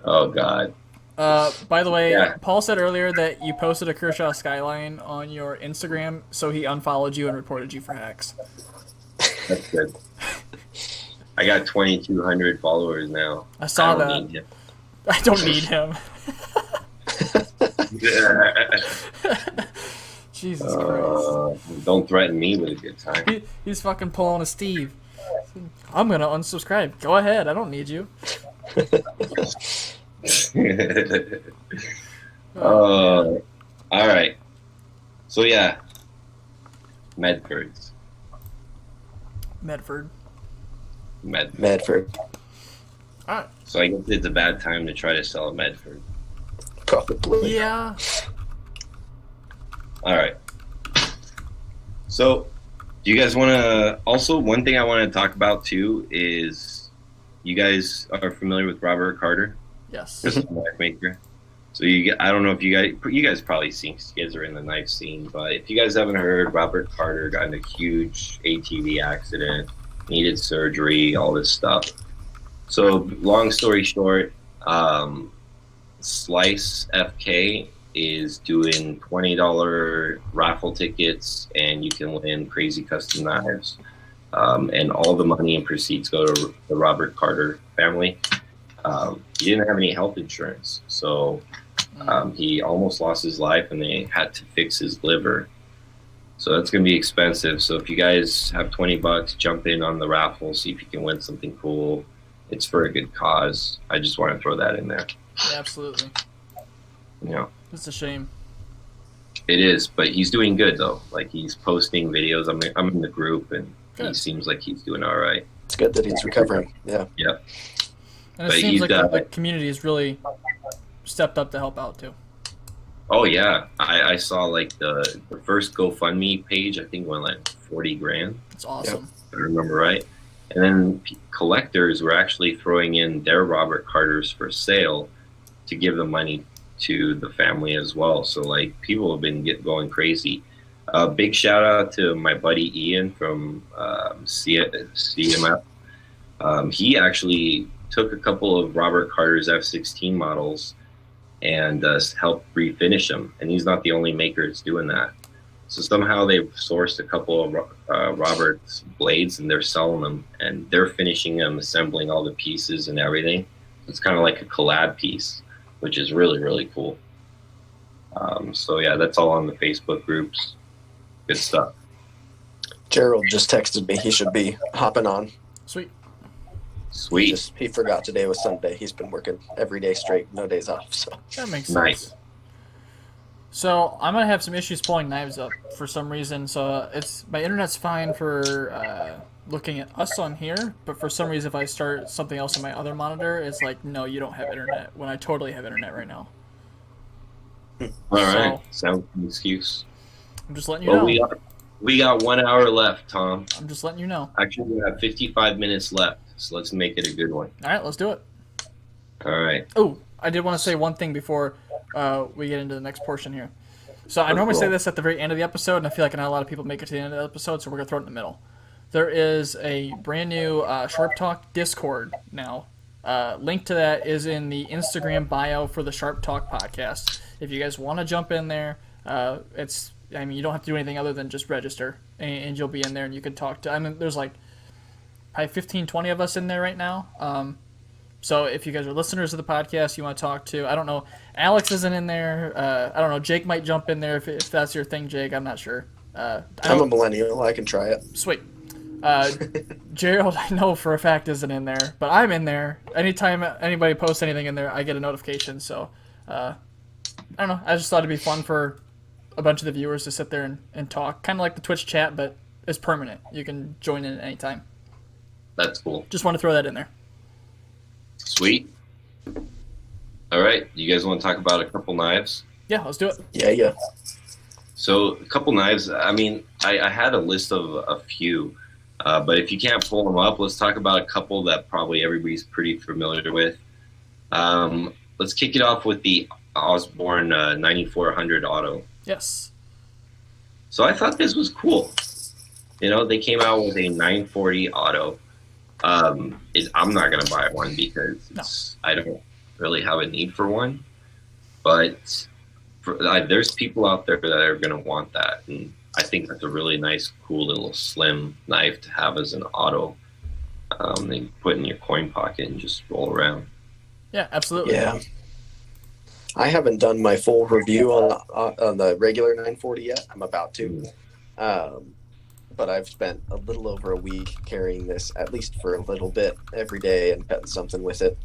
Oh God. By the way, Yeah. Paul said earlier that you posted a Kershaw Skyline on your Instagram, so he unfollowed you and reported you for hacks. That's good. I got 2,200 followers now. I saw don't that. need him. I don't need him. Jesus Christ. Don't threaten me with a good time. He's fucking pulling a Steve. I'm gonna unsubscribe. Go ahead. I don't need you. All right. So yeah, Medfords. Medford. Medford. Alright. So I guess it's a bad time to try to sell a Medford. Probably. Yeah. All right. So, do you guys want to? Also, one thing I want to talk about too is, you guys are familiar with Robert Carter, Yes. knife maker. So I don't know if you guys probably seen, you guys are in the knife scene, but if you guys haven't heard, Robert Carter got in a huge ATV accident, needed surgery, all this stuff. So, long story short, Slice FK is doing $20 raffle tickets, and you can win crazy custom knives. And all the money and proceeds go to the Robert Carter family. He didn't have any health insurance, so he almost lost his life, and they had to fix his liver. So that's going to be expensive. So if you guys have $20, jump in on the raffle, see if you can win something cool. It's for a good cause. I just want to throw that in there. Yeah, absolutely. You know, It's a shame. it is, but he's doing good though. Like, he's posting videos. I'm in the group, and he Good. seems like he's doing all right. It's good that he's recovering. Yeah. Yep. And it But seems he's like got- the community has really stepped up to help out too. Oh yeah, I saw like the first GoFundMe page. I think went like 40 grand. It's awesome. If I remember right. And then collectors were actually throwing in their Robert Carters for sale to give the money to the family as well. So like, people have been going crazy. Big shout out to my buddy Ian from CMF. He actually took a couple of Robert Carter's F-16 models and helped refinish them. And he's not the only maker that's doing that. So somehow they've sourced a couple of Robert's blades, and they're selling them, and they're finishing them, assembling all the pieces and everything. It's kind of like a collab piece, which is really, really cool. So yeah, that's all on the Facebook groups. Good stuff. Gerald just texted me. He should be hopping on. Sweet. Sweet. He forgot today was Sunday. He's been working every day straight, no days off. So That makes Nice. sense. So I'm gonna have some issues pulling knives up for some reason. So my internet's fine for looking at us on here, but for some reason if I start something else on my other monitor, it's like, no, you don't have internet, when I totally have internet right now. All right. Sounds like an excuse. I'm just letting you Well, know. we got 1 hour left, Tom. I'm just letting you know. Actually, we have 55 minutes left, so let's make it a good one. All right, let's do it. All right. Oh, I did want to say one thing before we get into the next portion here. So I normally say this at the very end of the episode, and I feel like not a lot of people make it to the end of the episode, so we're gonna throw it in the middle. There is a brand new Sharp Talk Discord now. Link to that is in the Instagram bio for the Sharp Talk podcast. If you guys want to jump in there, you don't have to do anything other than just register, and you'll be in there, and you can talk to. There's like probably 15, 20 of us in there right now. So if you guys are listeners of the podcast, you want to talk to, I don't know, Alex isn't in there. I don't know, Jake might jump in there if that's your thing, Jake. I'm not sure. I'm a millennial. I can try it. Sweet. Gerald, I know for a fact, isn't in there, but I'm in there. Anytime anybody posts anything in there, I get a notification. So I don't know. I just thought it'd be fun for a bunch of the viewers to sit there and talk. Kind of like the Twitch chat, but it's permanent. You can join in at any time. That's cool. Just want to throw that in there. Sweet. All right. You guys want to talk about a couple knives? Yeah, let's do it. Yeah. So a couple knives. I had a list of a few, but if you can't pull them up, let's talk about a couple that probably everybody's pretty familiar with. Let's kick it off with the Osborne 9400 Auto. Yes. So I thought this was cool. You know, they came out with a 940 Auto. I'm not gonna buy one because I really have a need for one, but there's people out there that are going to want that, and I think that's a really nice, cool little slim knife to have as an auto. They put in your coin pocket and just roll around. Yeah, absolutely. Yeah. I haven't done my full review on the regular 940 yet. I'm about to. But I've spent a little over a week carrying this, at least for a little bit, every day and petting something with it.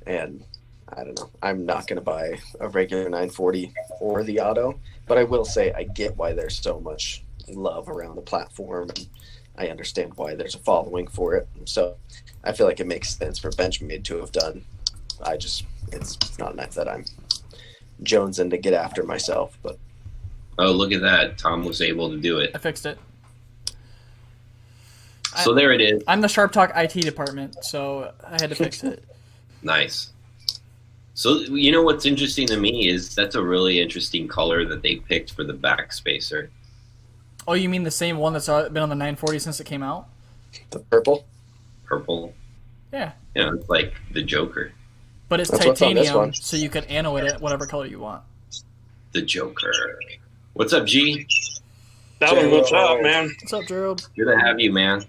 And I don't know. I'm not going to buy a regular 940 or the auto, but I will say I get why there's so much love around the platform. And I understand why there's a following for it. So I feel like it makes sense for Benchmade to have done. It's not a knife that I'm jonesing to get after myself. But oh, look at that. Tom was able to do it. I fixed it. So there it is. I'm the Sharp Talk IT department, so I had to fix it. Nice. So, you know what's interesting to me is that's a really interesting color that they picked for the back spacer. Oh, you mean the same one that's been on the 940 since it came out? the purple. Purple. Yeah. You know, it's like the Joker. But it's That's what's on this titanium, one. so you can anno it whatever color you want. The Joker. What's up, G? That one, what's up, man? What's up, Gerald? Good to have you, man.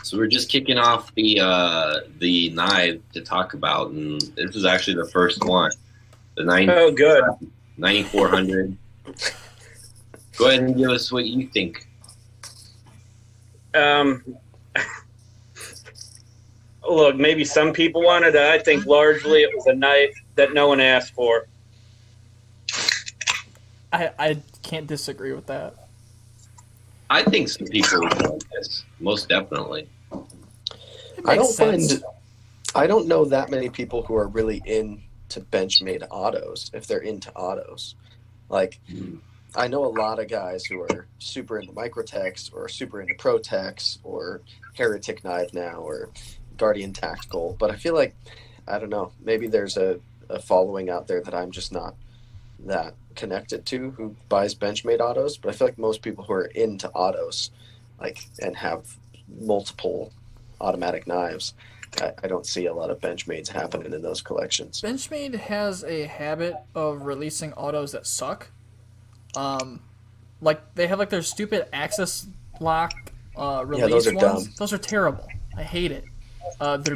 So we're just kicking off the knife to talk about, and this is actually the first one. The Oh, good. 9400. Go ahead and give us what you think. Look, maybe some people wanted it. I think largely it was a knife that no one asked for. I can't disagree with that. I think some people would want this, most definitely. It I makes don't sense. I don't know that many people who are really into Benchmade autos if they're into autos. Like, I know a lot of guys who are super into Microtex or super into Protex or Heretic Knife now or Guardian Tactical, but I feel like, I don't know, maybe there's a following out there that I'm just not that connected to who buys Benchmade autos, but I feel like most people who are into autos like and have multiple automatic knives, I don't see a lot of Benchmades happening in those collections. Benchmade has a habit of releasing autos that suck. Like they have like their stupid Axis lock release those are ones. dumb. Those are terrible. I hate it.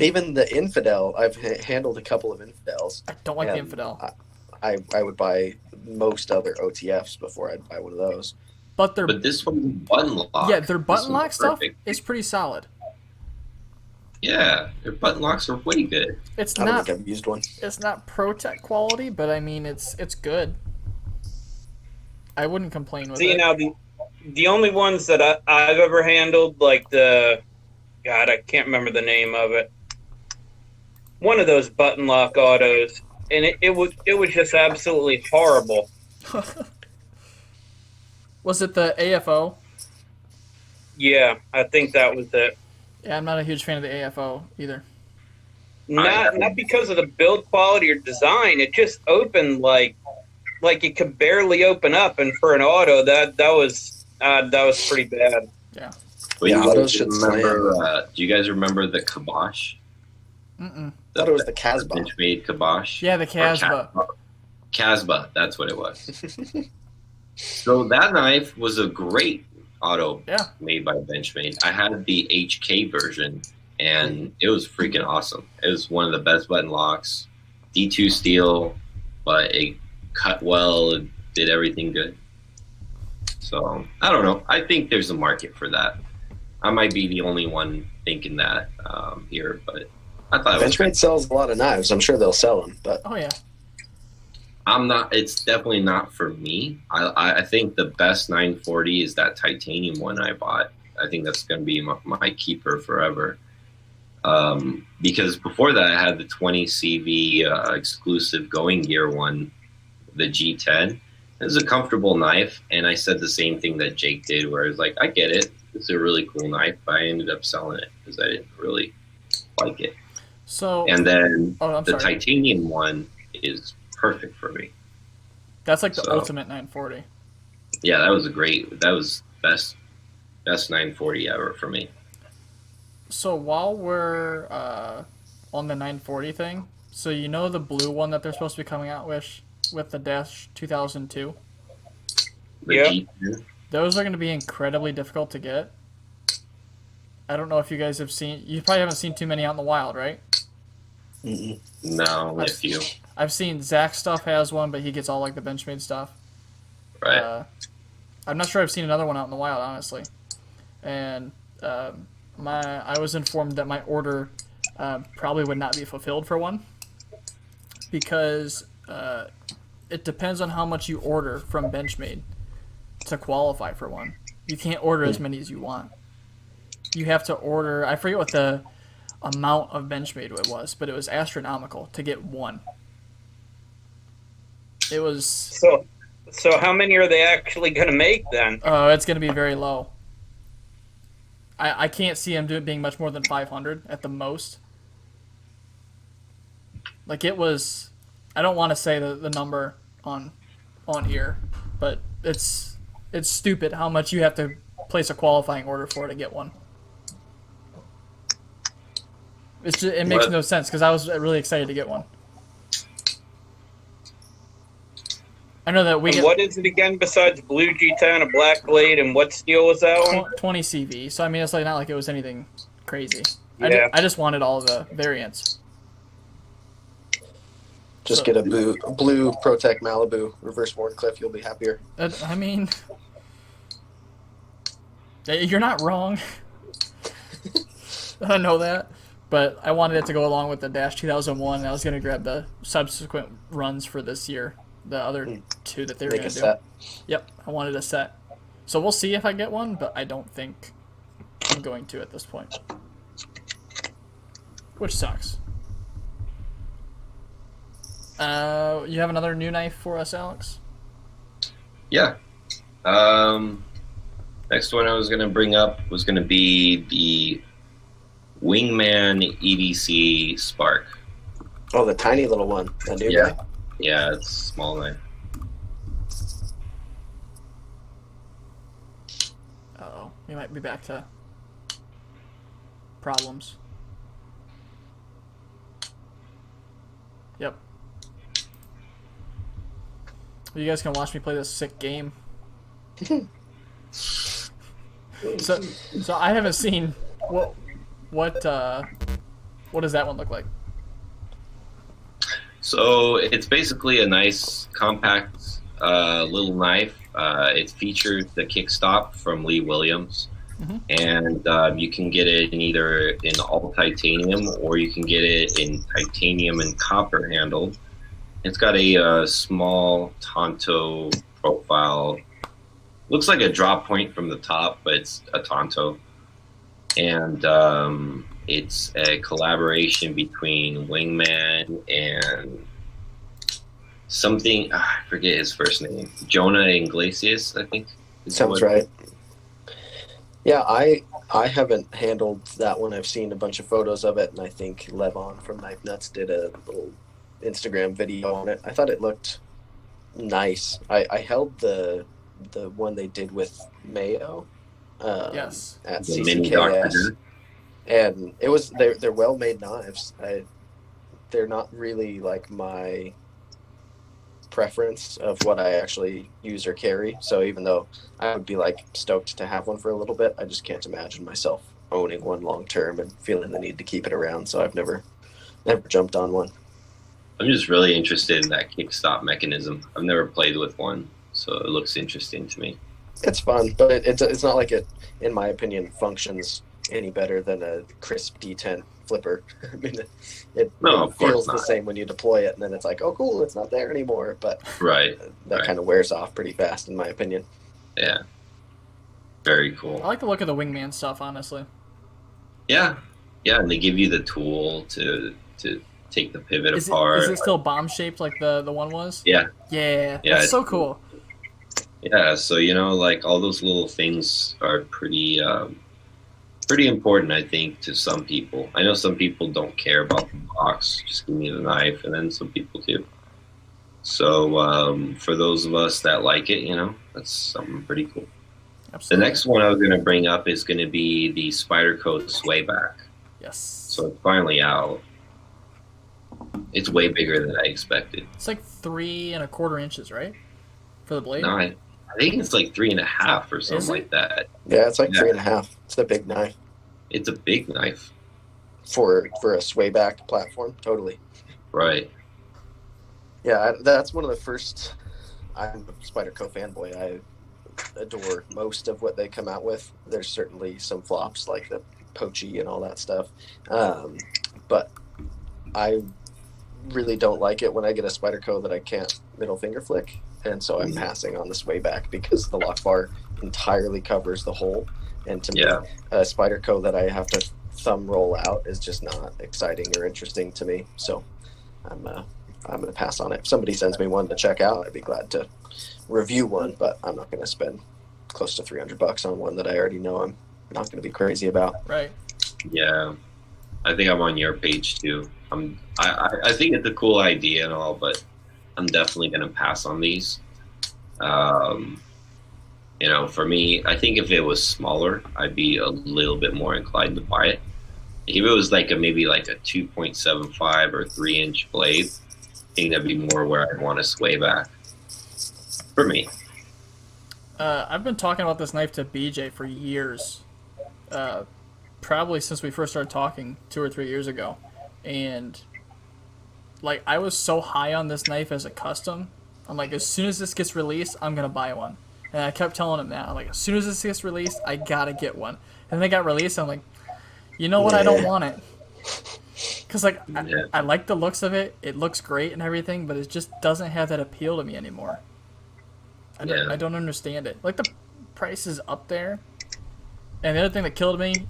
Even the Infidel, I've handled a couple of Infidels. I don't like the and Infidel. I would buy most other OTFs before I'd buy one of those. But their But this one's button lock. yeah, their This button one's lock stuff perfect. is pretty solid. Yeah, their button locks are way good. It's I don't not think I've used one. it's not ProTech quality, but I mean it's good. I wouldn't complain with See, it. now the only ones that I've ever handled, like God, I can't remember the name of it. One of those button lock autos, and it was just absolutely horrible. Was it the AFO? Yeah, I think that was it. Yeah, I'm not a huge fan of the AFO either. Not because of the build quality or design. It just opened like it could barely open up, and for an auto, that was pretty bad. Yeah. But Yeah, you autos guys should remember? Do you guys remember the Kibosh? Mm-mm. I thought it was the Casbah. Benchmade Kibosh. Yeah, the Or Casbah. Casbah, that's what it was. So that knife was a great auto Yeah. made by Benchmade. I had the HK version, and it was freaking awesome. It was one of the best button locks. D2 steel, but it cut well, it did everything good. So, I don't know. I think there's a market for that. I might be the only one thinking that here, but I thought it was Benchmade sells a lot of knives. I'm sure they'll sell them, but Oh yeah. It's definitely not for me. I think the best 940 is that titanium one I bought. I think that's going to be my keeper forever. Because before that, I had the 20 CV exclusive Going Gear one, the G10. It was a comfortable knife, and I said the same thing that Jake did, where I was like, I get it. It's a really cool knife, but I ended up selling it because I didn't really like it. So And then I'm the sorry. titanium one is perfect for me. That's like the so- ultimate 940. Yeah, that was best 940 ever for me. So while we're on the 940 thing. So you know the blue one that they're supposed to be coming out with the Dash 2002. The Yeah. G10. Those are going to be incredibly difficult to get. I don't know if you guys have seen. You probably haven't seen too many out in the wild, right? Mm-mm. No, only a few. I've seen Zach stuff has one, but he gets all like the Benchmade stuff. Right. I'm not sure I've seen another one out in the wild, honestly. And I was informed that my order probably would not be fulfilled for one because it depends on how much you order from Benchmade to qualify for one. You can't order as many as you want. You have to order. I forget what the amount of Benchmade it was, but it was astronomical to get one. It was. So how many are they actually going to make then? It's going to be very low. I can't see them being much more than 500 at the most. Like it was, I don't want to say the number on here, but it's stupid how much you have to place a qualifying order for to get one. It makes no sense because I was really excited to get one. I know that we And get what is it again besides blue G10, a black blade, and what steel was that one? 20 CV. So I mean, it's like not like it was anything crazy. Yeah. I just wanted all the variants. Just So- get a blue Protec Malibu reverse Warncliffe. You'll be happier. I mean, you're not wrong. I know that, but I wanted it to go along with the Dash 2001. And I was gonna grab the subsequent runs for this year, the other two that they were Make gonna a do. set. Yep, I wanted a set. So we'll see if I get one, but I don't think I'm going to at this point, which sucks. You have another new knife for us, Alex? Yeah. Next one I was going to bring up was going to be the Wingman EDC Spark. Oh, the tiny little one. The new Yeah. guy. Yeah, it's a small knife. Uh-oh, we might be back to problems. Yep. You guys can watch me play this sick game. So I haven't seen what does that one look like? So it's basically a nice, compact little knife. It features the kickstop from Lee Williams, and you can get it in either in all titanium or you can get it in titanium and copper handle. It's got a small Tonto profile. Looks like a drop point from the top, but it's a Tonto. And it's a collaboration between Wingman and something, I forget his first name. Jonah Iglesias, I think. Sounds right. Yeah, I haven't handled that one. I've seen a bunch of photos of it, and I think Levon from Knife Nuts did a little Instagram video on it. I thought it looked nice. I held the one they did with Mayo. Yes. At The mini CCKS, Dr. and it was they're well made knives. They're not really like my preference of what I actually use or carry. So even though I would be like stoked to have one for a little bit, I just can't imagine myself owning one long term and feeling the need to keep it around. So I've never jumped on one. I'm just really interested in that kickstop mechanism. I've never played with one, so it looks interesting to me. It's fun, but it's not like it, in my opinion, functions any better than a crisp D10 flipper. I mean, it No, of course feels the not. same when you deploy it, and then it's like, oh, cool, it's not there anymore. But Right. that Right. kind of wears off pretty fast, in my opinion. Yeah. Very cool. I like the look of the Wingman stuff, honestly. Yeah. Yeah, and they give you the tool to take the pivot apart. Is it still bomb shaped like the one was? Yeah. Yeah. Yeah, That's so it's- cool. Yeah, so like all those little things are pretty important, I think, to some people. I know some people don't care about the box, just give me the knife, and then some people do. So for those of us that like it, that's something pretty cool. The Absolutely. next one I was going to bring up is going to be the Spyderco Swayback. Yes. So it's finally out. It's way bigger than I expected. It's like 3.25 inches, right? For the blade? No, I think it's like 3.5 or Is something it? like that. Yeah, it's like Yeah. 3.5. It's a big knife It's a big knife. for a swayback platform. Totally. Right. Yeah, that's one of the first. I'm a Spyderco fanboy. I adore most of what they come out with. There's certainly some flops like the Pochi and all that stuff, but I really don't like it when I get a Spyderco that I can't middle finger flick, and so I'm passing on the swayback because the lock bar entirely covers the hole, and to Yeah. me, a Spyderco that I have to thumb roll out is just not exciting or interesting to me. So I'm going to pass on it. If somebody sends me one to check out, I'd be glad to review one, but I'm not going to spend close to $300 on one that I already know I'm not going to be crazy about. Right. Yeah. I think I'm on your page too. I think it's a cool idea and all, but I'm definitely going to pass on these. For me, I think if it was smaller, I'd be a little bit more inclined to buy it. If it was maybe a 2.75 or 3-inch blade, I think that'd be more where I'd want to sway back. For me. I've been talking about this knife to BJ for years. Probably since we first started talking 2 or 3 years ago. And I was so high on this knife as a custom. I'm like, as soon as this gets released, I'm going to buy one. And I kept telling him that. I'm like, as soon as this gets released, I got to get one. And then it got released, I'm like, you know what? I don't want it. Because, I like the looks of it. It looks great and everything, but it just doesn't have that appeal to me anymore. I don't understand it. The price is up there. And the other thing that killed me,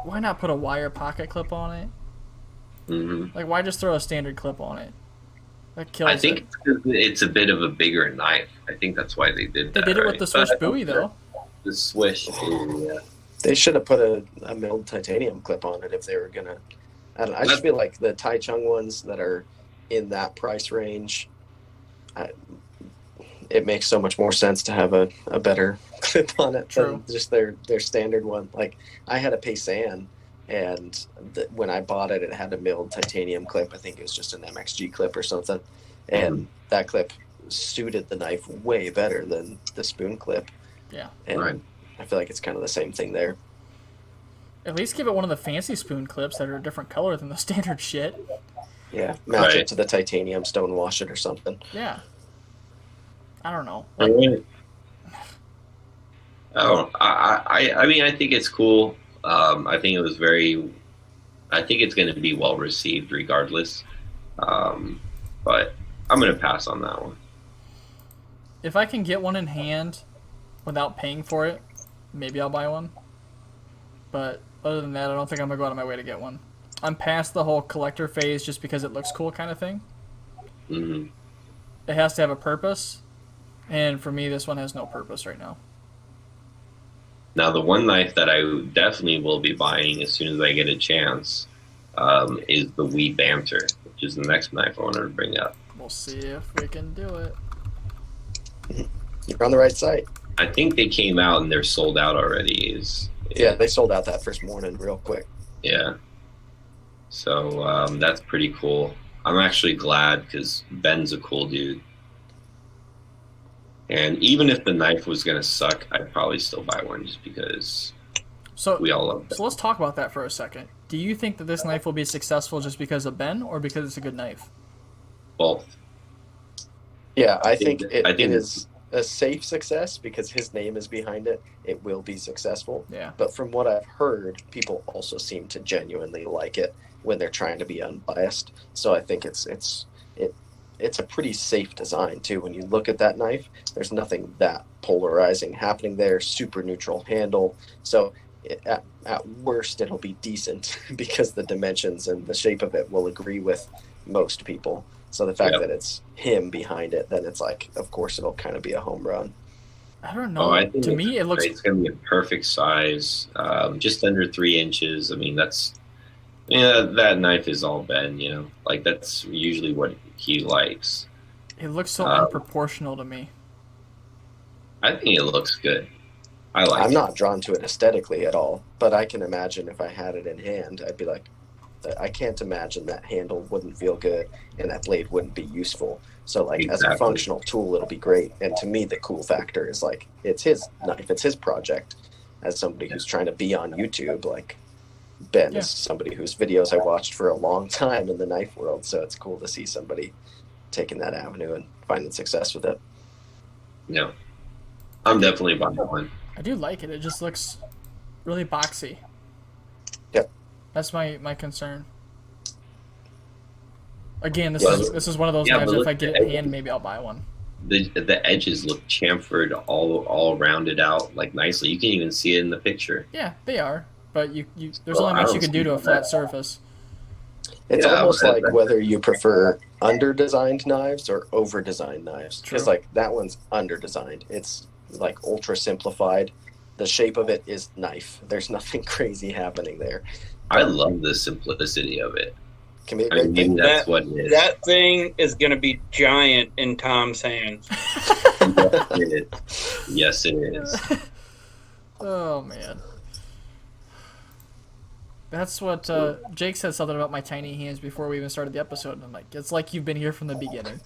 why not put a wire pocket clip on it? Mm-hmm. Why just throw a standard clip on it? That kills I think it's a bit of a bigger knife. I think that's why they did that. They did it with the Swish buoy, though. The Swish buoy, yeah. They should have put a milled titanium clip on it if they were going to. I just feel like the Taichung ones that are in that price range, it makes so much more sense to have a better clip on it than just their standard one. I had a Paysan, and when I bought it, it had a milled titanium clip. I think it was just an MXG clip or something, and that clip suited the knife way better than the spoon clip. Yeah. And right. I feel like it's kind of the same thing there. At least give it one of the fancy spoon clips that are a different color than the standard shit. Yeah, match it to the titanium, stonewash it or something. Yeah. I don't know. I mean, I think it's cool. I think it's going to be well received regardless. But I'm going to pass on that one. If I can get one in hand without paying for it, maybe I'll buy one. But other than that, I don't think I'm going to go out of my way to get one. I'm past the whole collector phase just because it looks cool kind of thing. Mm-hmm. It has to have a purpose. And for me, this one has no purpose right now. Now, the one knife that I definitely will be buying as soon as I get a chance is the Wee Banter, which is the next knife I wanted to bring up. We'll see if we can do it. You're on the right site. I think they came out and they're sold out already. Yeah, they sold out that first morning real quick. Yeah. So that's pretty cool. I'm actually glad because Ben's a cool dude. And even if the knife was going to suck, I'd probably still buy one just because we all love it. So let's talk about that for a second. Do you think that this knife will be successful just because of Ben or because it's a good knife? Both. Yeah, I think it is a safe success because his name is behind it. It will be successful. Yeah. But from what I've heard, people also seem to genuinely like it when they're trying to be unbiased. So I think it's a pretty safe design too. When you look at that knife, there's nothing that polarizing happening there. Super neutral handle. So at worst, it'll be decent because the dimensions and the shape of it will agree with most people. So the fact that it's him behind it, then it's of course it'll kind of be a home run. I don't know. To me, it looks... It's going to be a perfect size, just under 3 inches. I mean, that knife is all Ben, that's usually what he likes. It looks so unproportional to me. I think it looks good. I'm not drawn to it aesthetically at all, but I can imagine if I had it in hand, I'd be like, I can't imagine that handle wouldn't feel good and that blade wouldn't be useful. So like as a Exactly. functional tool, it'll be great. And to me, the cool factor is like it's his knife, it's his project. As somebody who's trying to be on YouTube, like Ben Yeah. is somebody whose videos I watched for a long time in the knife world. So it's cool to see somebody taking that avenue and finding success with it. Yeah, I'm definitely buying one. I do like it. It just looks really boxy. Yep. That's my concern. Again, this Yeah, is one of those yeah, knives. but If look I get at it in it. hand, maybe I'll buy one. The edges look chamfered, all rounded out like nicely. You can even see it in the picture. Yeah, they are. But there's Well, only I much don't you can do see to a that. flat surface. It's Yeah, almost but- like whether you prefer under-designed knives or over-designed knives. Because True. like that one's under-designed. It's like ultra simplified. The shape of it is knife. There's nothing crazy happening there. I love the simplicity of it. Can be a I mean, great maybe thing. that's what it is. That thing is going to be giant in Tom's hands. Yes, it is. Yes, it is. Oh man. That's what Jake said something about my tiny hands before we even started the episode, and I'm like, it's like you've been here from the beginning.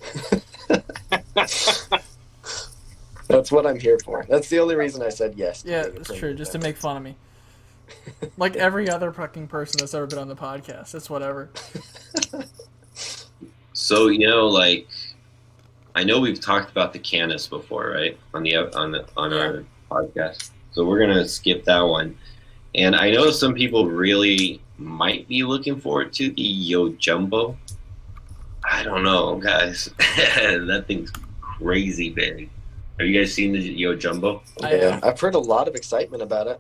That's what I'm here for. That's the only reason I said yes. to Yeah, being a it's friend true, of just to Ben. make fun of me. Like every other fucking person that's ever been on the podcast. It's whatever. So like, I know we've talked about the Canis before, right? On our podcast. So we're gonna skip that one. And I know some people really might be looking forward to the Yo Jumbo. I don't know, guys. That thing's crazy big. Have you guys seen the Yo Jumbo? Yeah, I've heard a lot of excitement about it.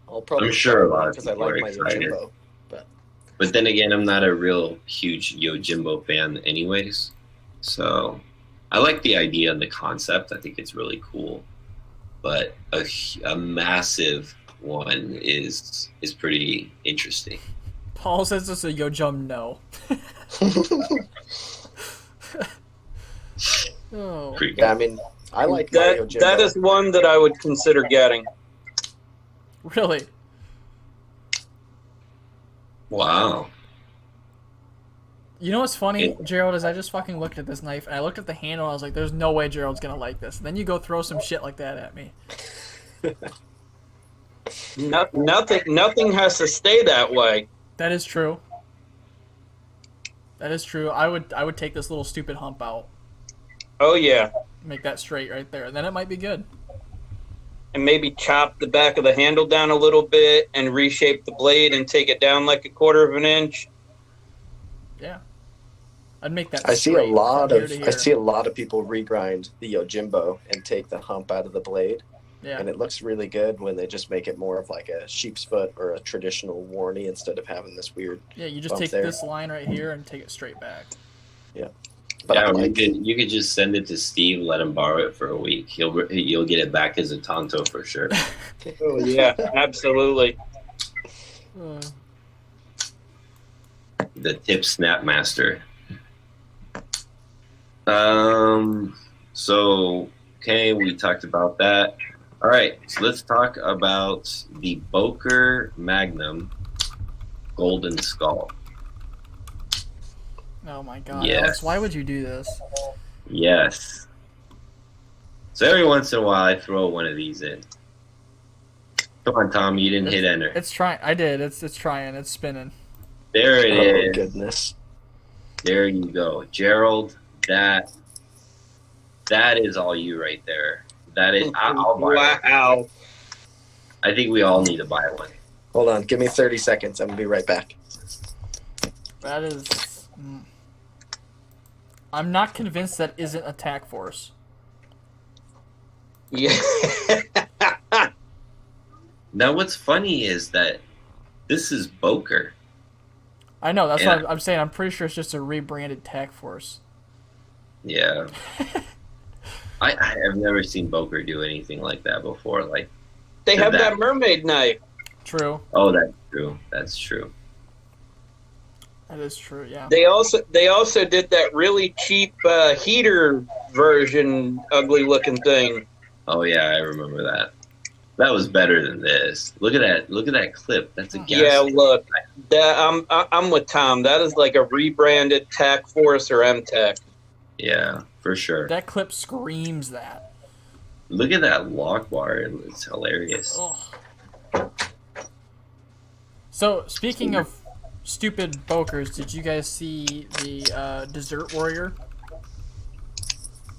I'll probably I'm sure a lot of because I people like are my excited. Yojimbo. But then again, I'm not a real huge Yojimbo fan anyways. So I like the idea and the concept. I think it's really cool. But a massive one is pretty interesting. Paul says it's a yo jum no. Oh. Pretty Yeah, I mean, I like my That Yojimbo. that is one that I would consider getting. Really? Wow. You know what's funny, Yeah. Gerald, is I just fucking looked at this knife and I looked at the handle and I was like, there's no way Gerald's gonna like this. And then you go throw some shit like that at me. Nothing has to stay that way. That is true. That is true. I would take this little stupid hump out, Oh yeah, make that straight right there, and then it might be good. and maybe chop the back of the handle down a little bit and reshape the blade and take it down like 1/4 of an inch. Yeah. I'd make that I see a straight lot from here of to I here. see a lot of people regrind the Yojimbo and take the hump out of the blade, Yeah. and it looks really good when they just make it more of like a sheep's foot or a traditional warnie instead of having this weird. Yeah, you just bump take there. this line right here and take it straight back. But Yeah, I like, you could just send it to Steve, let him borrow it for a week. You'll get it back as a Tonto for sure. Oh yeah, absolutely. Uh, The Tip Snapmaster. So okay, we talked about that. All right, so let's talk about the Boker Magnum Golden Skull. oh my god, Yes. Alex, why would you do this? Yes. So every once in a while, I throw one of these in. Come on, Tom, you didn't hit enter. It's trying. I did. It's trying. It's spinning. There it oh is. goodness, There you go, Gerald. That is all you right there. That is. I'll buy one. Wow. I think we all need to buy one. hold on, give me 30 seconds. I'm gonna be right back. That is. I'm not convinced that isn't Attack Force. Yeah. Now, what's funny is that this is Boker. I know. That's Yeah. what I'm saying. I'm pretty sure it's just a rebranded Tac Force. Yeah. I have never seen Boker do anything like that before. Like, They have That- that mermaid knife. True. oh, that's true. That's true. That is true. Yeah. They also did that really cheap heater version, ugly looking thing. Oh yeah, I remember that. That was better than this. Look at that. Look at that clip. That's a gas. Look at that. Look at that clip. That's a gas. Yeah, look, that I'm with Tom. That is like a rebranded TAC Force or MTech. Yeah, for sure. That clip screams that. Look at that lock bar. It's hilarious. Ugh. So, speaking of stupid bokers, did you guys see the Desert Warrior?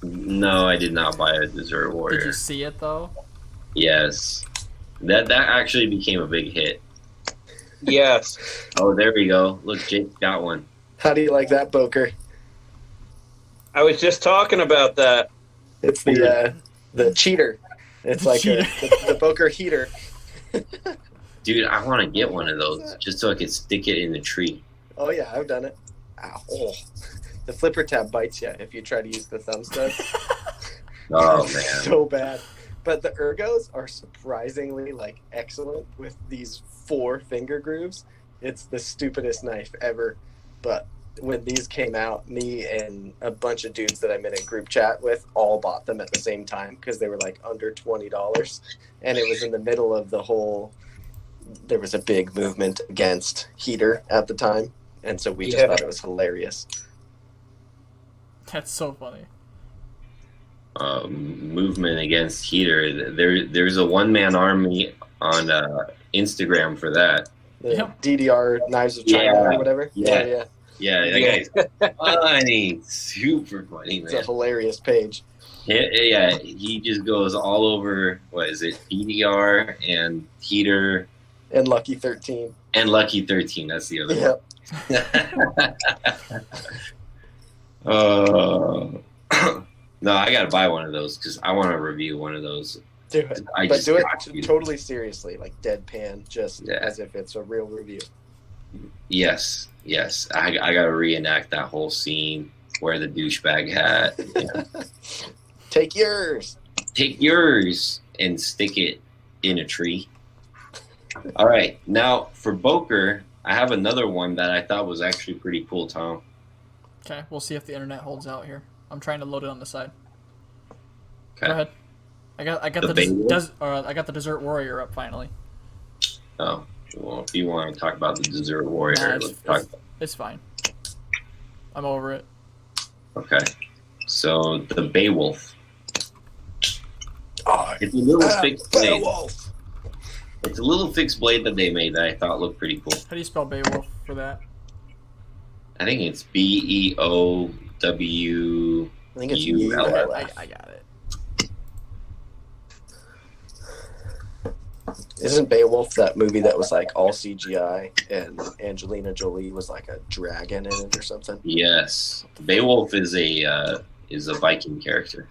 No, I did not buy a Desert Warrior. Did you see it, though? Yes. That actually became a big hit. Yes. Oh, there we go. Look, Jake got one. How do you like that, Boker? I was just talking about that. It's the cheater. It's The like cheater. the Boker heater. Dude, I want to get one of those just so I could stick it in the tree. Oh yeah, I've done it. Ow. Oh. The flipper tab bites you if you try to use the thumb stud. Oh, It's man. so bad. But the ergos are surprisingly like excellent with these 4 finger grooves. It's the stupidest knife ever. But when these came out, me and a bunch of dudes that I'm in a group chat with all bought them at the same time because they were like under $20. And it was in the middle of the whole, there was a big movement against heater at the time. And so we just Yeah. thought it was hilarious. That's so funny. Movement against heater. There's a one-man army on Instagram for that. The Yep. DDR Knives of China Yeah. or whatever. Yeah. Yeah. Yeah, that guy's funny. Super funny, It's a man. hilarious page. Yeah, he just goes all over, what is it, DDR and heater And Lucky 13. and Lucky 13. That's the other Yep. one. No, I gotta buy one of those because I want to review one of those. Do it. I But just do it got to. totally seriously, like deadpan, just Yeah. as if it's a real review. Yes. I gotta reenact that whole scene. Wear the douchebag hat. Yeah. Take yours. Take yours and stick it in a tree. All right, now for Boker, I have another one that I thought was actually pretty cool, Tom. Okay, we'll see if the internet holds out here. I'm trying to load it on the side. Okay. Go ahead. I got The Beowulf? I got the Desert Warrior up finally. Oh, well, if you want to talk about the Desert Warrior, Nah, let's talk. It's fine. I'm over it. Okay, so the Beowulf. Oh, It's a little fixed blade. Beowulf. It's a little fixed blade that they made that I thought looked pretty cool. How do you spell Beowulf for that? I think it's Beowulf. I think it's ULF. I got it. Isn't Beowulf that movie that was like all CGI and Angelina Jolie was like a dragon in it or something? Yes, Beowulf is a Viking character.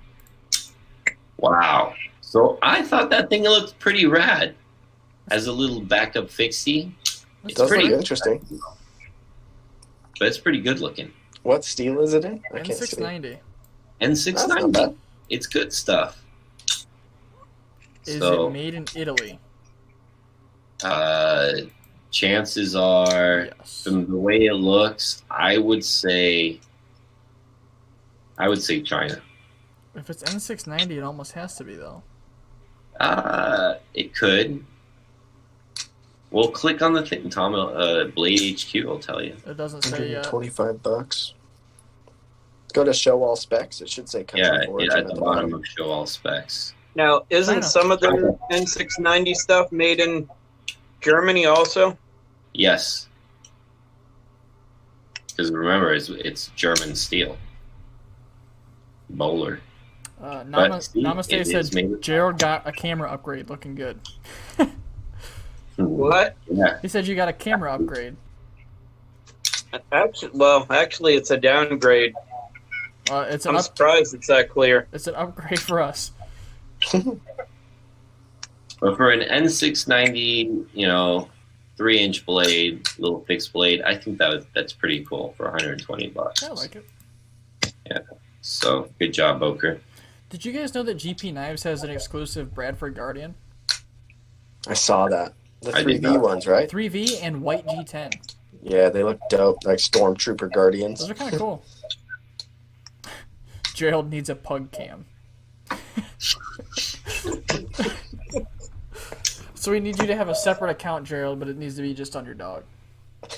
Wow. So I thought that thing looked pretty rad as a little backup fixie. It It's does look pretty, interesting. but it's pretty good looking. What steel is it in? I can't see. N690. And That's not 690. bad. It's good stuff. Is So, it made in Italy? chances are, Yes. from the way it looks, I would say China. If it's N690, it almost has to be though. It could. Well, click on the thing, Tom. Blade HQ will tell you. It doesn't say yet. $125. Go to show all specs. It should say country Yeah, of origin at the bottom of show all specs. Now, isn't China. some of the N690 stuff made in Germany also? Yes. Because remember, it's German steel. Bowler. see, Namaste it is made said of- Gerald got a camera upgrade, looking good. What? Yeah. He said you got a camera upgrade. Actually, it's a downgrade. It's I'm surprised it's that clear. It's an upgrade for us. But for an N690, 3-inch blade, little fixed blade, I think that's pretty cool for $120. I like it. So good job, Boker. Did you guys know that GP Knives has an exclusive Bradford Guardian? I saw that. The I did 3V not. ones, right? 3V and white G10. Yeah, they look dope. Like Stormtrooper Guardians. Those are kind of cool. Gerald needs a pug cam. So we need you to have a separate account, Gerald, but it needs to be just on your dog. All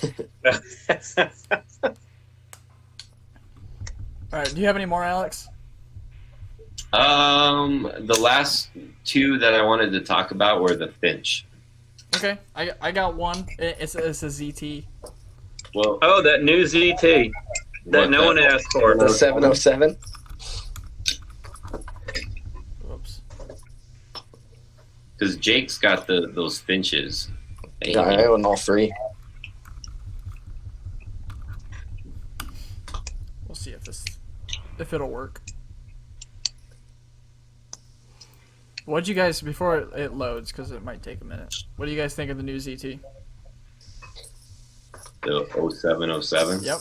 right. Do you have any more, Alex? The last two that I wanted to talk about were the Finch. Okay. I got one. It's a ZT. Well, Oh, that new ZT that no one asked for. The 707. Whoops. because Jake's got those Finches. Yeah, I own all three. We'll see if it'll work. What'd you guys, before it loads, because it might take a minute, what do you guys think of the new ZT? The 0707? Yep.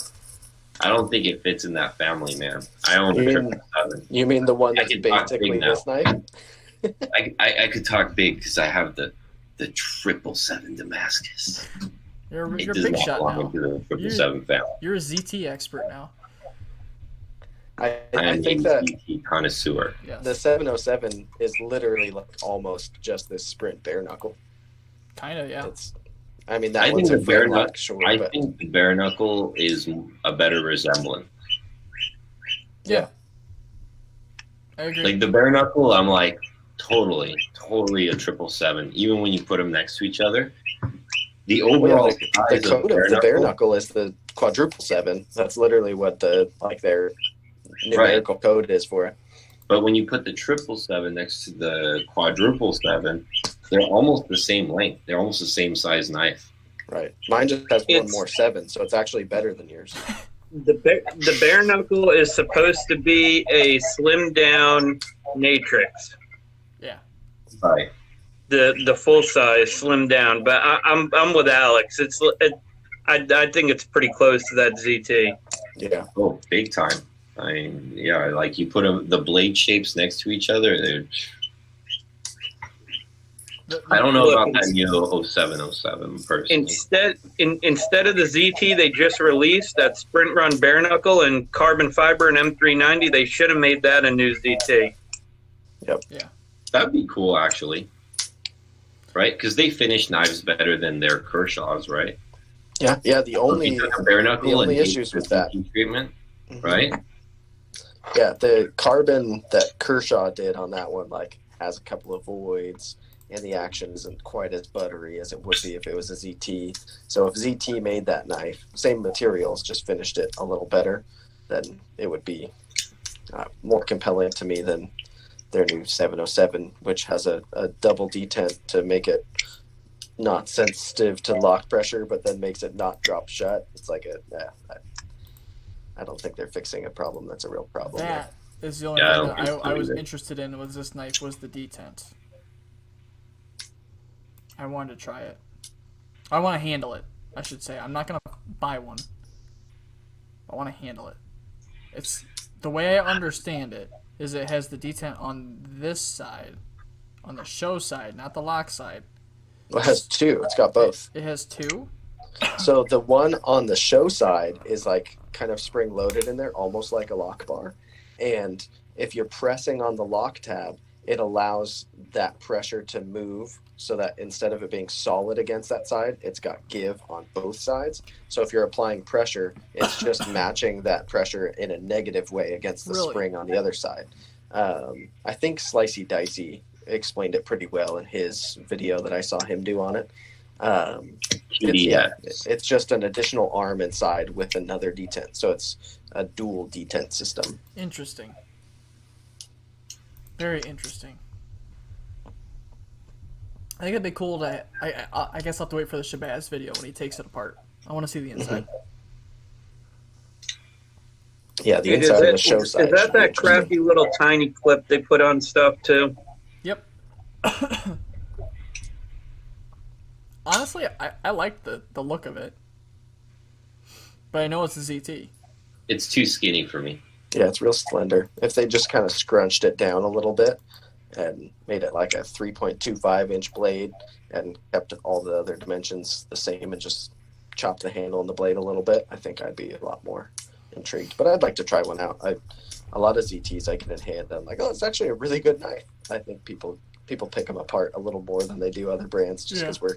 I don't think it fits in that family, man. I own the 777. You mean the one I that's can talk basically big now. this knife? I could talk big because I have the 777 Damascus. You're It a does big not shot belong now. to the 777 family. You're a ZT expert now. I I'm think a that ZT connoisseur. Yes. the 707 is literally like almost just this sprint bare knuckle. Kind of, yeah. It's, I mean, I that one's think a the bare fair knuckle. lock, sure, I but think the bare knuckle is a better resemblance. Yeah. I agree. Like the bare knuckle, I'm like totally a 777. Even when you put them next to each other, the overall the size code of the bare knuckle is the quadruple 7. That's literally what their numerical code is for it. But when you put the 777 next to the quadruple 7, they're almost the same length. They're almost the same size knife. Right. Mine just has one It's- more 7, so it's actually better than yours. The bare knuckle is supposed to be a slimmed down Natrix. Yeah. Right. The full size slimmed down, but I'm with Alex. I think it's pretty close to that ZT. Yeah. Oh, big time. I mean, yeah, like you put the blade shapes next to each other. I don't know Look, about that new 0707 personally. Instead of the ZT they just released, that Sprint Run bare knuckle and carbon fiber and M390, they should have made that a new ZT. That'd be cool, actually. Right? Because they finish knives better than their Kershaws, right? Yeah. Yeah. The So if only you took a bare knuckle the only and issues gave with that. the treatment, right? Yeah, the carbon that Kershaw did on that one has a couple of voids, and the action isn't quite as buttery as it would be if it was a ZT. So if ZT made that knife, same materials, just finished it a little better, then it would be more compelling to me than their new 707, which has a double detent to make it not sensitive to lock pressure, but then makes it not drop shut. It's like I don't think they're fixing a problem that's a real problem. That is the only Yeah, I thing don't that think so I was either. interested in with this knife was the detent. I wanted to try it. I want to handle it, I should say. I'm not going to buy one. I want to handle it. It's the way I understand it is it has the detent on this side, on the show side, not the lock side. Well, it has two. It's got both. It has two? So the one on the show side is kind of spring loaded in there, almost like a lock bar. And if you're pressing on the lock tab, it allows that pressure to move so that instead of it being solid against that side, it's got give on both sides. So if you're applying pressure, it's just matching that pressure in a negative way against the Really? spring on the other side. I think Slicey Dicey explained it pretty well in his video that I saw him do on it. It's just an additional arm inside with another detent. So it's a dual detent system. Interesting. Very interesting. I think it'd be cool to. I guess I'll have to wait for the Shabazz video when he takes it apart. I want to see the inside. Yeah, the Is inside of the show side. Is that should be that interesting. crappy little tiny clip they put on stuff too? Yep. Honestly, I like the look of it, but I know it's a ZT. It's too skinny for me. Yeah, it's real slender. If they just kind of scrunched it down a little bit and made it like a 3.25 inch blade and kept all the other dimensions the same and just chopped the handle and the blade a little bit, I think I'd be a lot more intrigued. But I'd like to try one out. A lot of ZTs I get in hand, I'm like, oh, it's actually a really good knife. I think people people pick them apart a little more than they do other brands, just Yeah. because we're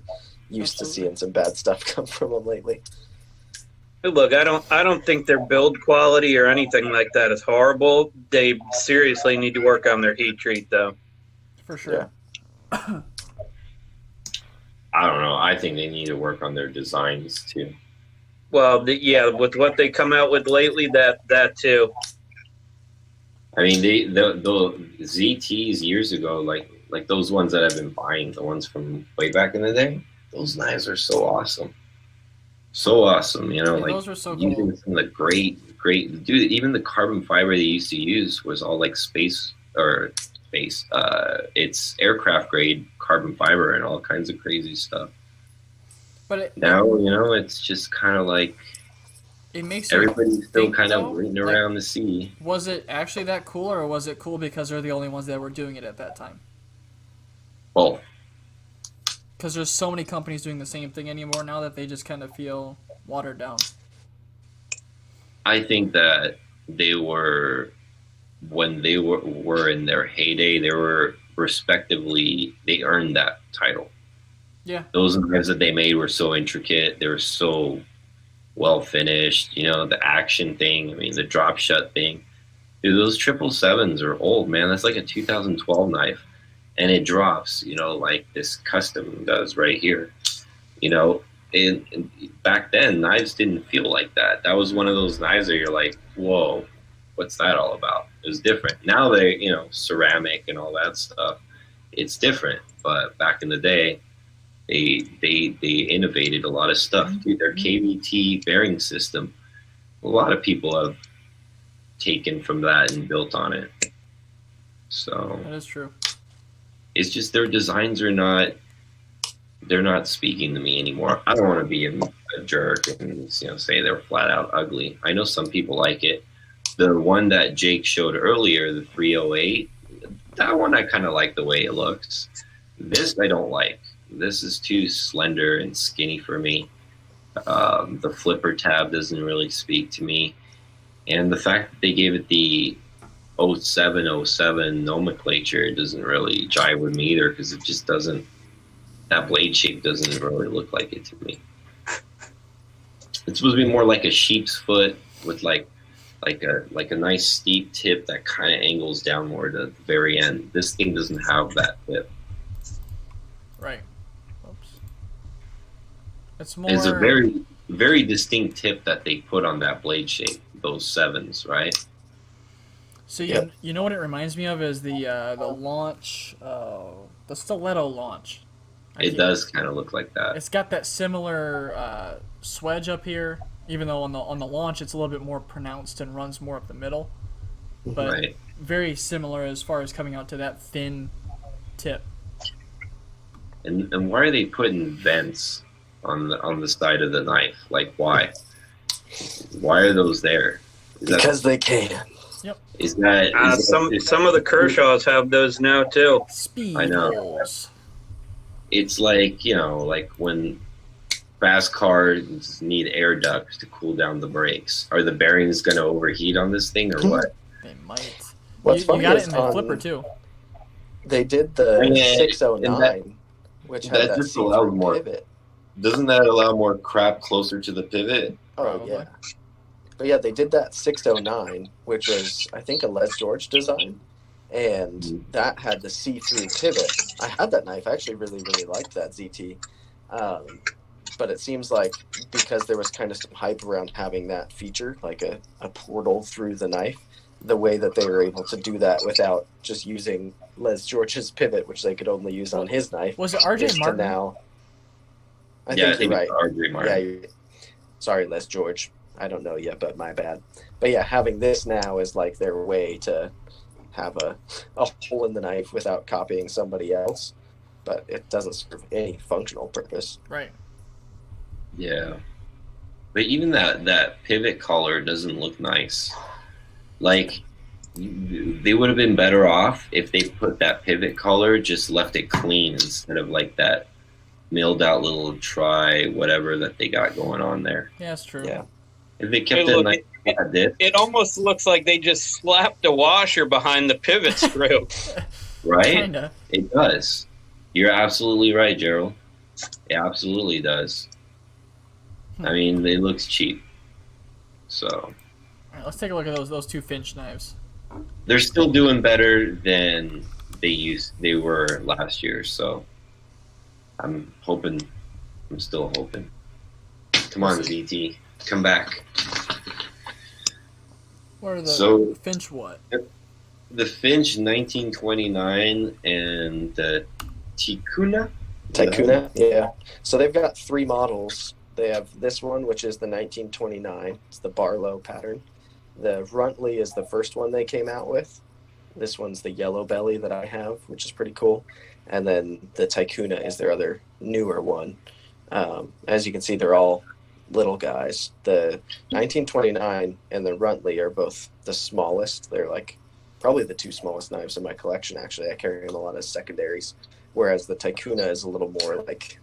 used to Absolutely. seeing some bad stuff come from them lately. Look, I don't think their build quality or anything like that is horrible. They seriously need to work on their heat treat, though. For sure. Yeah. I don't know. I think they need to work on their designs too. Well, yeah, with what they come out with lately, that too. I mean, the ZTs years ago, like those ones that I've been buying, the ones from way back in the day, those knives are so awesome. So awesome, you know, Yeah, like those were so using cool. some of the great, dude, even the carbon fiber they used to use was all like it's aircraft grade carbon fiber and all kinds of crazy stuff. But Now, you know, it's just kind of like it makes you everybody's still think, kind though, of waiting like, around to see. was it actually that cool, or was it cool because they're the only ones that were doing it at that time? Well, Because there's so many companies doing the same thing anymore now that they just kind of feel watered down. I think that they were, when they were in their heyday, they were respectively, they earned that title. Yeah. Those knives that they made were so intricate. They were so well finished. You know, the action thing. I mean, the drop shut thing. Dude, those 777s are old, man. That's like a 2012 knife, and it drops. You know, like this custom does right here. You know, and back then knives didn't feel like that. That was one of those knives that you're like, whoa, what's that all about? It was different. Now they, you know, ceramic and all that stuff. It's different, but back in the day, they innovated a lot of stuff. Dude, their KVT bearing system, a lot of people have taken from that and built on it. So That is true. it's just their designs are not, they're not speaking to me anymore. I don't want to be a jerk and, you know, say they're flat out ugly. I know some people like it. The one that Jake showed earlier, the 308, that one I kind of like the way it looks. This I don't like. This is too slender and skinny for me. The flipper tab doesn't really speak to me. And the fact that they gave it the 0707 nomenclature doesn't really jive with me either, because it just doesn't, that blade shape doesn't really look like it to me. It's supposed to be more like a sheep's foot with like a nice steep tip that kind of angles down more to the very end. This thing doesn't have that tip. Right. Oops. It's more. It's a very, very distinct tip that they put on that blade shape, those sevens, right? So Yep. you know what it reminds me of is the launch, the stiletto launch. It does kind of look like that. It's got that similar swedge up here, even though on the launch it's a little bit more pronounced and runs more up the middle, but Right. very similar as far as coming out to that thin tip. And why are they putting vents on the side of the knife? Like, why? Why are those there? Is that, Because they can. is that Some of the Kershaws have those now too. Speed I know. holes. it's like, you know, like when fast cars need air ducts to cool down the brakes. Are the bearings going to overheat on this thing or what? They might. What's you funny got it is in the on- flipper too. They did the Yeah, 609, which had that that just see-through allowed more- pivot. Doesn't that allow more crap closer to the pivot? Oh Probably. yeah, but yeah, they did that 609, which was I think a Les George design, and that had the see-through pivot. I had that knife. I actually really liked that ZT, but it seems like because there was kind of some hype around having that feature, like a portal through the knife, the way that they were able to do that without just using Les George's pivot, which they could only use on his knife. Was it is RJ to Martin? now. I Yeah, think you're right. RJ Martin. Yeah, sorry, Les George. I don't know yet, but my bad. But yeah, having this now is like their way to have a hole in the knife without copying somebody else, but it doesn't serve any functional purpose. Right. Yeah. But even that pivot collar doesn't look nice. Like, they would have been better off if they put that pivot collar, just left it clean instead of like that milled out little whatever that they got going on there. Yeah, that's true. Yeah. If they kept Hey, it look, like that, It almost looks like they just slapped a washer behind the pivot screw. Right? Kinda. It does. You're absolutely right, Gerald. It absolutely does. I mean, it looks cheap. So All right, let's take a look at those two Finch knives. they're still doing better than they were last year. So I'm hoping. I'm still hoping. Come on, ZT, come back. What are the So- Finch what? The Finch 1929 and the Tikuna. Tycoona, yeah. So they've got 3 models. They have this one, which is the 1929. It's the Barlow pattern. The Runtley is the first one they came out with. This one's the yellow belly that I have, which is pretty cool. And then the Tycoona is their other newer one. As you can see, they're all little guys. The 1929 and the Runtley are both the smallest. They're like probably the 2 smallest knives in my collection, actually. I carry them a lot as secondaries. Whereas the Tycoona is a little more like,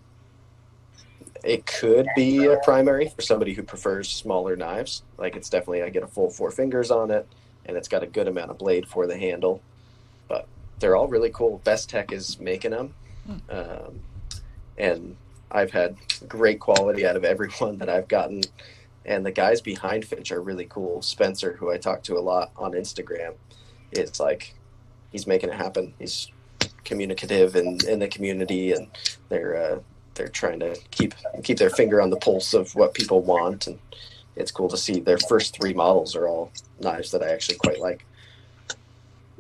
it could be a primary for somebody who prefers smaller knives. Like it's definitely, I get a full 4 fingers on it, and it's got a good amount of blade for the handle. But they're all really cool. Best Tech is making them. And I've had great quality out of every one that I've gotten. And the guys behind Finch are really cool. Spencer, who I talk to a lot on Instagram, is like, he's making it happen. He's communicative in the community, and they're trying to keep their finger on the pulse of what people want, and it's cool to see their first 3 models are all knives that I actually quite like.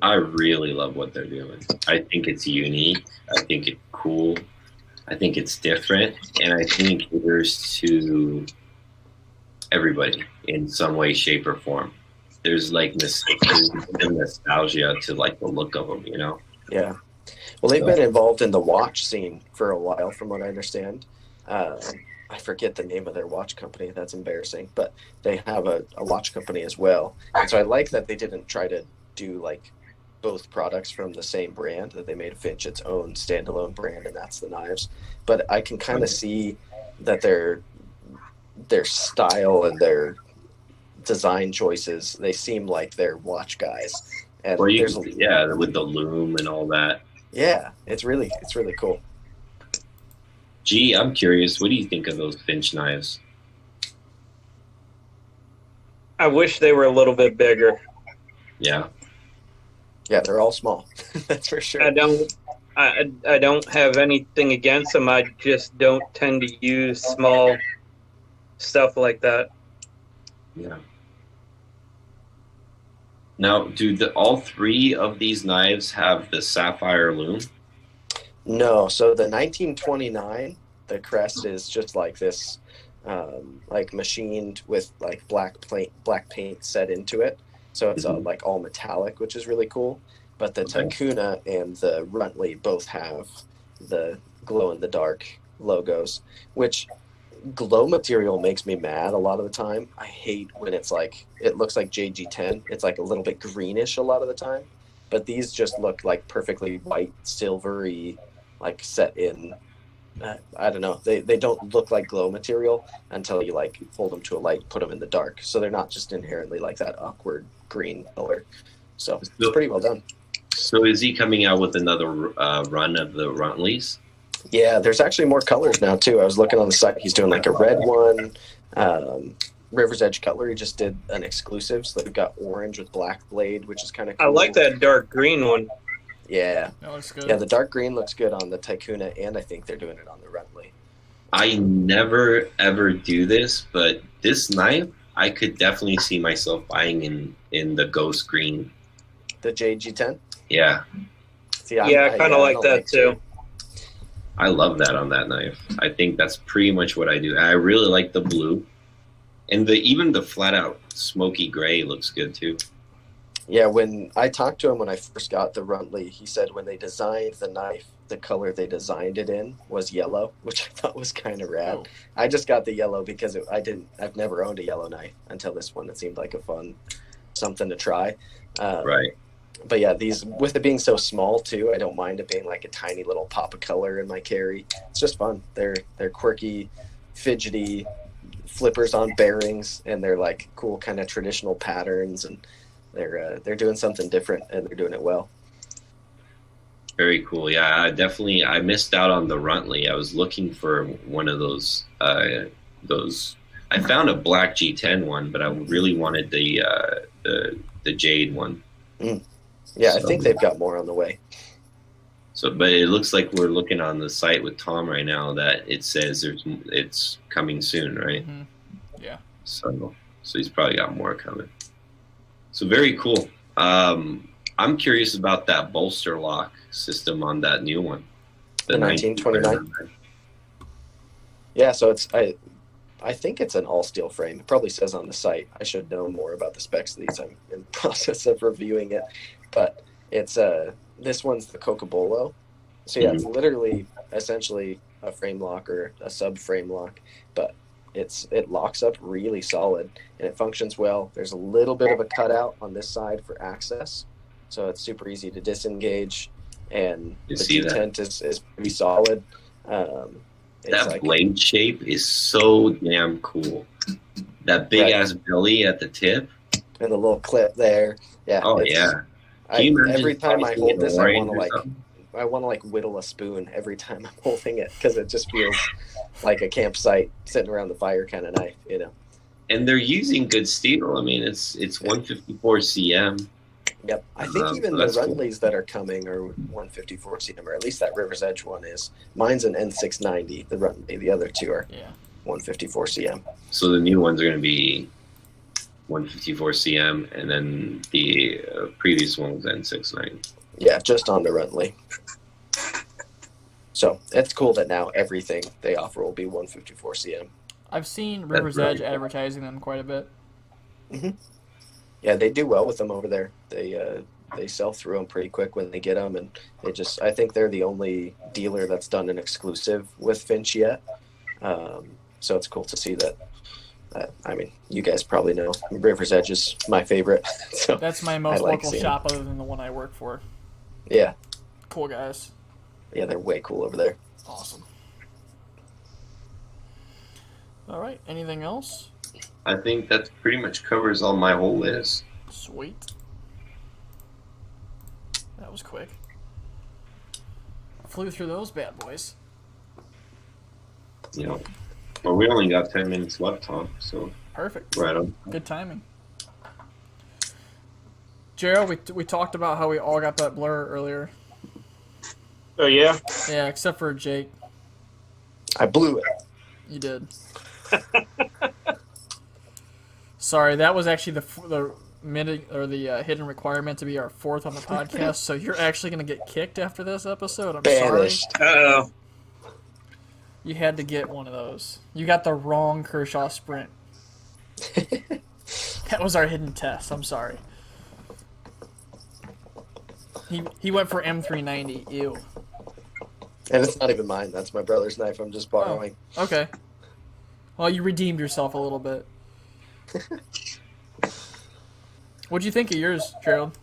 I really love what they're doing. I think it's unique. I think it's cool. I think it's different, and I think it caters to everybody in some way, shape, or form. There's like nostalgia to like the look of them, you know? Yeah. Well, they've been involved in the watch scene for a while, from what I understand. I forget the name of their watch company. That's embarrassing. But they have a watch company as well. And so I like that they didn't try to do like both products from the same brand, that they made Finch its own standalone brand, and that's the knives. But I can kind of see that their style and their design choices, they seem like they're watch guys. And Or there's with the loom and all that. yeah, it's really cool. Gee, I'm curious. What do you think of those Finch knives? I wish they were a little bit bigger. Yeah. Yeah, they're all small. That's for sure. I don't have anything against them. I just don't tend to use small stuff like that. Yeah. Now, do all 3 of these knives have the sapphire loom? No, so the 1929, the crest is just like this, like machined with like black paint set into it. So it's like all metallic, which is really cool. But the Tycoona and the Runtley both have the glow in the dark logos, which glow material makes me mad a lot of the time. I hate when it's like, it looks like JG10. It's like a little bit greenish a lot of the time. But these just look like perfectly white, silvery, like set in, I don't know. They don't look like glow material until you like hold them to a light, put them in the dark. So they're not just inherently like that awkward green color. So it's pretty well done. So is he coming out with another run of the Runtleys? Yeah, there's actually more colors now too. I was looking on the site. He's doing like a red one. River's Edge Cutlery just did an exclusive, so they've got orange with black blade, which is kind of cool. I like that dark green one. Yeah. That looks good. Yeah, the dark green looks good on the Tycoona, and I think they're doing it on the Runtley. I never ever do this, but this knife I could definitely see myself buying in the ghost green. The JG10? Yeah. See, I kind of like don't that too. I love that on that knife. I think that's pretty much what I do. I really like the blue. And even the flat out smoky gray looks good too. Yeah, when I talked to him when I first got the Runtley, he said when they designed the knife, the color they designed it in was yellow, which I thought was kind of rad. Oh. I just got the yellow because I've never owned a yellow knife until this one. It seemed like a fun something to try. Right. But yeah, these, with it being so small too, I don't mind it being like a tiny little pop of color in my carry. It's just fun. They're quirky, fidgety flippers on bearings, and they're like cool kind of traditional patterns, and they're doing something different, and they're doing it well. Very cool. Yeah, I missed out on the Runtley. I was looking for one of those. I found a black G10 one, but I really wanted the Jade one. Yeah, So, I think they've got more on the way. So, but it looks like we're looking on the site with Tom right now that it says it's coming soon, right? Mm-hmm. Yeah. So he's probably got more coming. So very cool. I'm curious about that bolster lock system on that new one. The 1929. Yeah, so I think it's an all steel frame. It probably says on the site. I should know more about the specs of these. I'm in the process of reviewing it, but it's this one's the Cocobolo. So yeah, it's literally essentially a frame lock or a sub frame lock, but it locks up really solid and it functions well. There's a little bit of a cutout on this side for access, so it's super easy to disengage, and the detent is pretty solid. That blade shape is so damn cool. That big ass belly at the tip and the little clip there. Yeah. Oh yeah. Every time I hold this, I want to like whittle a spoon every time I'm holding it because it just feels like a campsite sitting around the fire kind of knife, you know. And they're using good steel. I mean, it's 154 cm. Yep, I think even the Runtleys that are coming are 154 cm, or at least that River's Edge one is. Mine's an N690. The Runtley, the other two are 154 cm. So the new ones are going to be 154 cm, and then the previous one was N690. Yeah, just on the Runtley. So it's cool that now everything they offer will be 154 cm. I've seen River's Edge advertising them quite a bit. Mm-hmm. Yeah, they do well with them over there. They sell through them pretty quick when they get them, and I think they're the only dealer that's done an exclusive with Finch yet. So it's cool to see that. I mean, you guys probably know River's Edge is my favorite. So that's my most local shop other than the one I work for. Yeah. Cool guys. Yeah, they're way cool over there. Awesome. All right. Anything else? I think that pretty much covers all my whole list. Sweet. That was quick. Flew through those bad boys. You know, well, we only got 10 minutes left, Tom, so... Perfect. Right on. Good timing. Gerald, we talked about how we all got that blur earlier. Oh, yeah? Yeah, except for Jake. I blew it. You did. Sorry, that was actually the minute or the hidden requirement to be our fourth on the podcast. So you're actually gonna get kicked after this episode. I'm banished. Sorry. Uh-oh. You had to get one of those. You got the wrong Kershaw Sprint. That was our hidden test. I'm sorry. He went for M390. Ew. And it's not even mine. That's my brother's knife. I'm just borrowing. Oh, okay. Well, you redeemed yourself a little bit. What'd you think of yours, Gerald?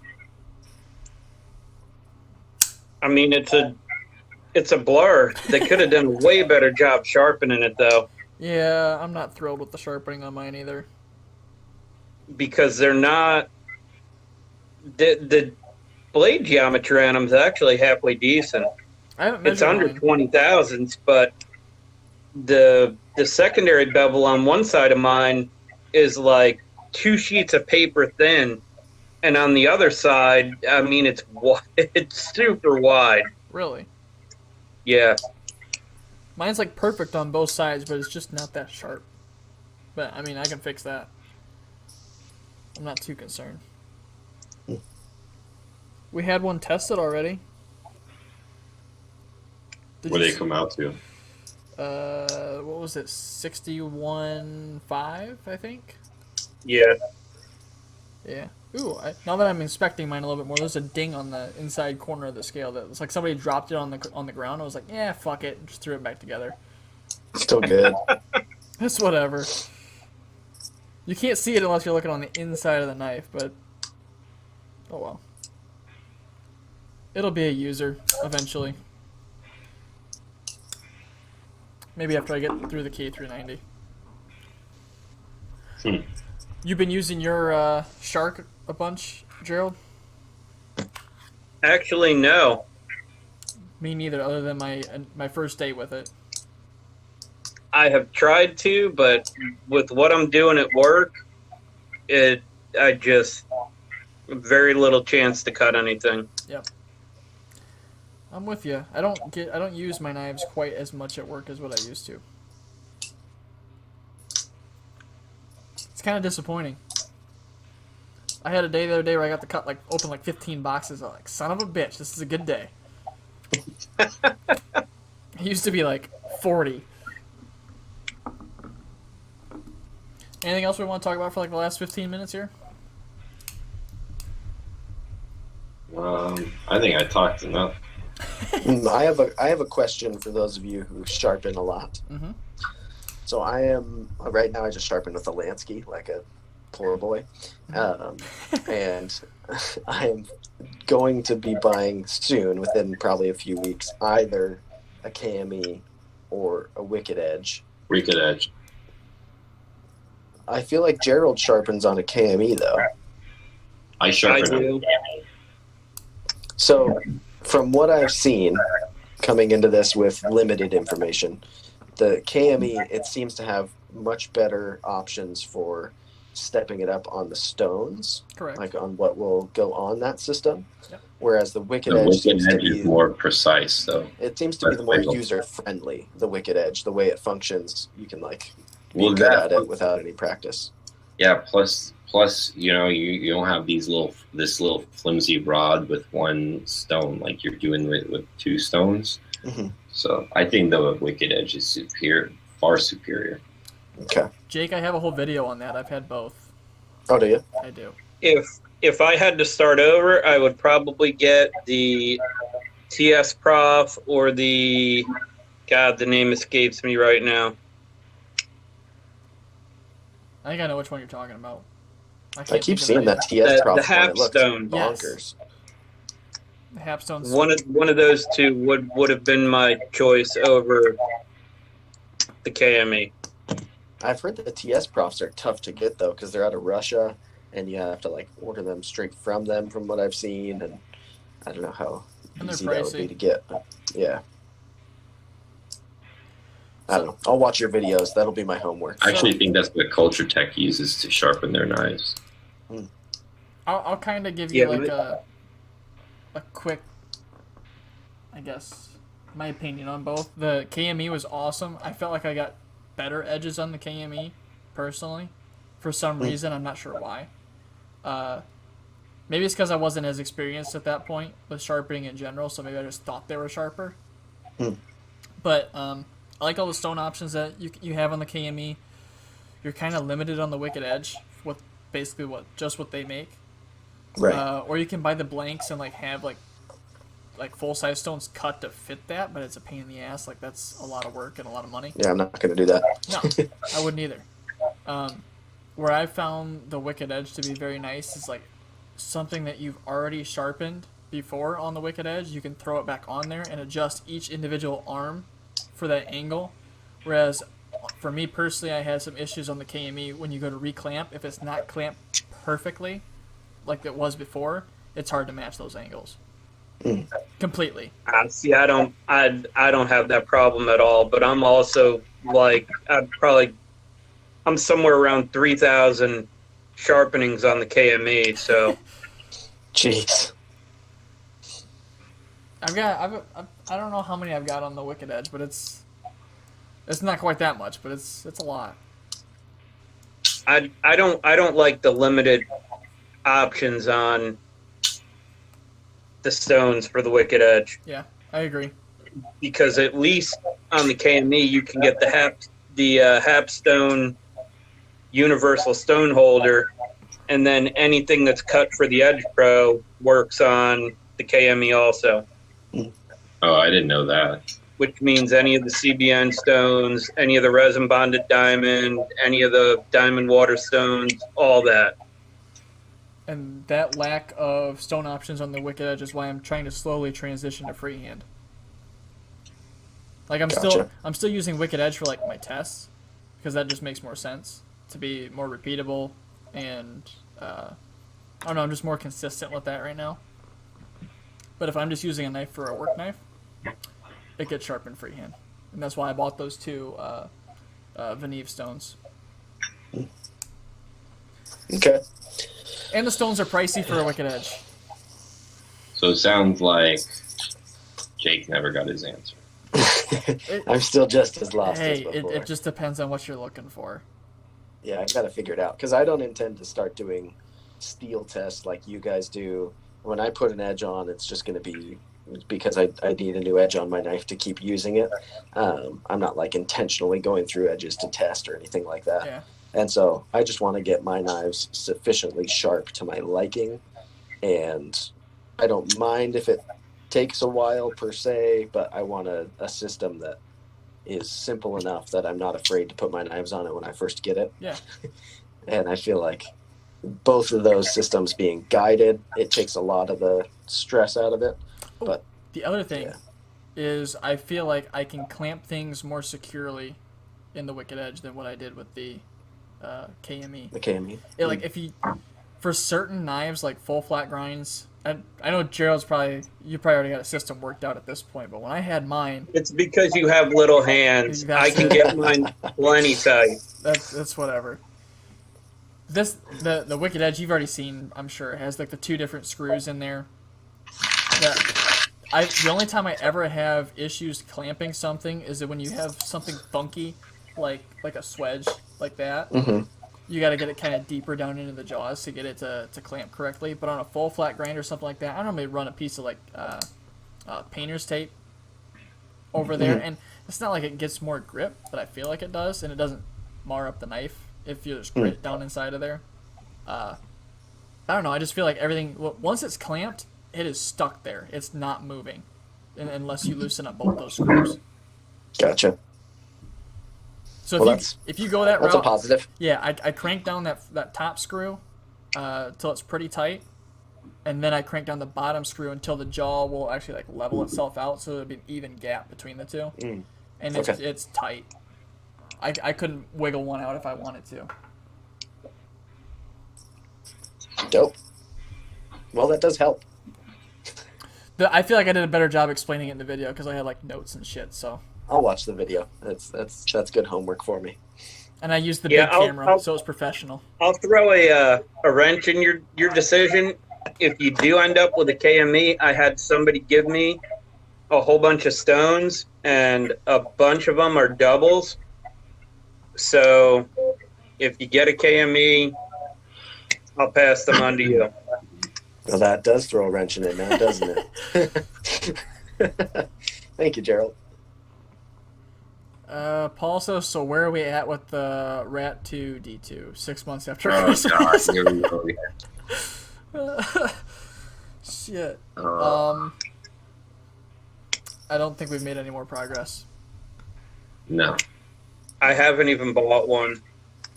I mean, it's a blur. They could have done a way better job sharpening it, though. Yeah, I'm not thrilled with the sharpening on mine either. Because they're not... The blade geometry on them is actually halfway decent. I haven't measured It's under mine. 20 thousandths, but the secondary bevel on one side of mine is like 2 sheets of paper thin, and on the other side, I mean, it's super wide. Really? Yeah. Mine's like perfect on both sides, but it's just not that sharp. But, I mean, I can fix that. I'm not too concerned. We had one tested already. What did it come out to? What was it? 61.5, I think? Yeah. Yeah. Ooh, now that I'm inspecting mine a little bit more, there's a ding on the inside corner of the scale that looks like somebody dropped it on the ground. I was like, yeah, fuck it, and just threw it back together. Still good. It's whatever. You can't see it unless you're looking on the inside of the knife, but oh well. It'll be a user eventually. Maybe after I get through the K390. You've been using your Shark a bunch, Gerald? Actually, no. Me neither, other than my first date with it. I have tried to, but with what I'm doing at work, I just very little chance to cut anything. Yep. I'm with you. I don't use my knives quite as much at work as what I used to. It's kind of disappointing. I had a day the other day where I got to open like 15 boxes. I'm like, son of a bitch, this is a good day. It used to be like 40. Anything else we want to talk about for like the last 15 minutes here? I think I talked enough. I have a question for those of you who sharpen a lot. Mm-hmm. So I am right now. I just sharpen with a Lansky, like a poor boy, and I am going to be buying soon, within probably a few weeks, either a KME or a Wicked Edge. Wicked Edge. I feel like Gerald sharpens on a KME though. I sharpen. I do. So, from what I've seen coming into this with limited information, the KME, it seems to have much better options for stepping it up on the stones, Correct. like on what will go on that system. Yep. Whereas the Wicked The Edge Wicked seems to Edge is be more precise, though. it seems to be the more That's user friendly. The Wicked Edge, the way it functions, you can like be Well, good that- at it without any practice. Yeah. Plus, you know, you don't have this little flimsy rod with one stone like you're doing with two stones. Mm-hmm. So I think the Wicked Edge is superior, far superior. Okay. Jake, I have a whole video on that. I've had both. Oh, do you? I do. If I had to start over, I would probably get the TS Prof or the name escapes me right now. I think I know which one you're talking about. I can't keep think of seeing it. that TS The Prof one. It Hapstone. looks bonkers. The Hapstone's One of those two would have been my choice over the KME. I've heard that the TS Profs are tough to get though, because they're out of Russia, and you have to like order them straight from them, from what I've seen, and I don't know how And they're easy that would be pricey. to get. But yeah, I don't know. I'll watch your videos. That'll be my homework. I actually think that's what Culture Tech uses to sharpen their knives. I'll kind of give you Yeah, like but- a quick, I guess, my opinion on both. The KME was awesome. I felt like I got better edges on the KME, personally. For some reason, I'm not sure why. Maybe it's because I wasn't as experienced at that point with sharpening in general, so maybe I just thought they were sharper. But I like all the stone options that you have on the KME. You're kind of limited on the Wicked Edge with basically what they make. Right. Or you can buy the blanks and like have like full size stones cut to fit that, but it's a pain in the ass. Like that's a lot of work and a lot of money. Yeah, I'm not going to do that. No, I wouldn't either. Where I found the Wicked Edge to be very nice is like something that you've already sharpened before on the Wicked Edge. You can throw it back on there and adjust each individual arm for that angle. Whereas for me personally, I had some issues on the KME when you go to reclamp. If it's not clamped perfectly, like it was before, it's hard to match those angles. Completely. See, I don't have that problem at all. But I'm also like I'm somewhere around 3,000 sharpenings on the KME. So Jeez. I don't know how many I've got on the Wicked Edge, but it's not quite that much, but it's a lot. I don't like the limited options on the stones for the Wicked Edge, Yeah, I agree. because at least on the KME you can get the Hapstone universal stone holder, and then anything that's cut for the Edge Pro works on the KME also, Oh, I didn't know that. which means any of the CBN stones, any of the resin bonded diamond, any of the diamond water stones, all that. And that lack of stone options on the Wicked Edge is why I'm trying to slowly transition to freehand. Like I'm Gotcha. still using Wicked Edge for like my tests, because that just makes more sense to be more repeatable, and I don't know, I'm just more consistent with that right now. But if I'm just using a knife for a work knife, it gets sharpened freehand, and that's why I bought those two Veneve stones. Okay. And the stones are pricey for a Wicked Edge. So it sounds like Jake never got his answer. I'm still just as lost Hey, as before. it just depends on what you're looking for. Yeah, I gotta figure it out because I don't intend to start doing steel tests like you guys do. When I put an edge on, it's just gonna be because I need a new edge on my knife to keep using it. I'm not like intentionally going through edges to test or anything like that. Yeah. And so I just want to get my knives sufficiently sharp to my liking, and I don't mind if it takes a while per se, but I want a system that is simple enough that I'm not afraid to put my knives on it when I first get it. Yeah. And I feel like both of those systems being guided, it takes a lot of the stress out of it. But The other thing yeah. is I feel like I can clamp things more securely in the Wicked Edge than what I did with the KME. the KME. It, like if you, for certain knives like full flat grinds, and I know Gerald's you probably already got a system worked out at this point, but when I had mine, It's because you have little hands. That's I can it. get mine plenty tight. that's whatever. The Wicked Edge you've already seen, I'm sure, has like the two different screws in there. The only time I ever have issues clamping something is that when you have something funky, like a swedge like that. Mm-hmm. You got to get it kind of deeper down into the jaws to get it to clamp correctly. But on a full flat grind or something like that, I normally run a piece of like painter's tape over there, and it's not like it gets more grip, but I feel like it does, and it doesn't mar up the knife if you just grit down inside of there. I don't know. I just feel like everything once it's clamped, it is stuck there. It's not moving, unless you loosen up both those screws. Gotcha. So Well, if you go that That's a route, positive. yeah, I crank down that top screw till it's pretty tight, and then I crank down the bottom screw until the jaw will actually like level itself out, so there'll be an even gap between the two, and Okay. it's tight. I couldn't wiggle one out if I wanted to. Dope. Well, that does help. I feel like I did a better job explaining it in the video because I had like notes and shit. So, I'll watch the video. That's good homework for me. and I used the Yeah, big I'll- camera, so it's professional. I'll throw a wrench in your decision. If you do end up with a KME, I had somebody give me a whole bunch of stones, and a bunch of them are doubles. So if you get a KME, I'll pass them on to you. Well, that does throw a wrench in it now, doesn't it? Thank you, Gerald. Paul says, so where are we at with the Rat 2 D2? 6 months after Oh Christmas. God, here we go again. Shit. Uh, I don't think we've made any more progress. no, I haven't even bought one.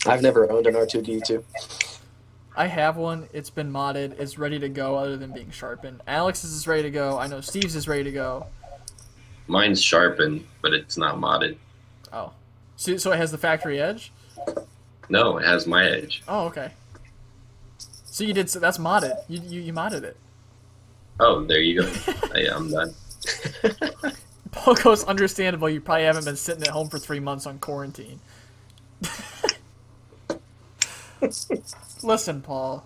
I've never owned an R2D2. I have one. It's been modded. It's ready to go other than being sharpened. Alex's is ready to go. I know Steve's is ready to go. mine's sharpened, but it's not modded. Oh. So it has the factory edge? No, it has my edge. Oh, okay. So you did. So that's modded. You modded it. Oh, there you go. I'm done. Paul goes, understandable. You probably haven't been sitting at home for 3 months on quarantine. Listen, Paul.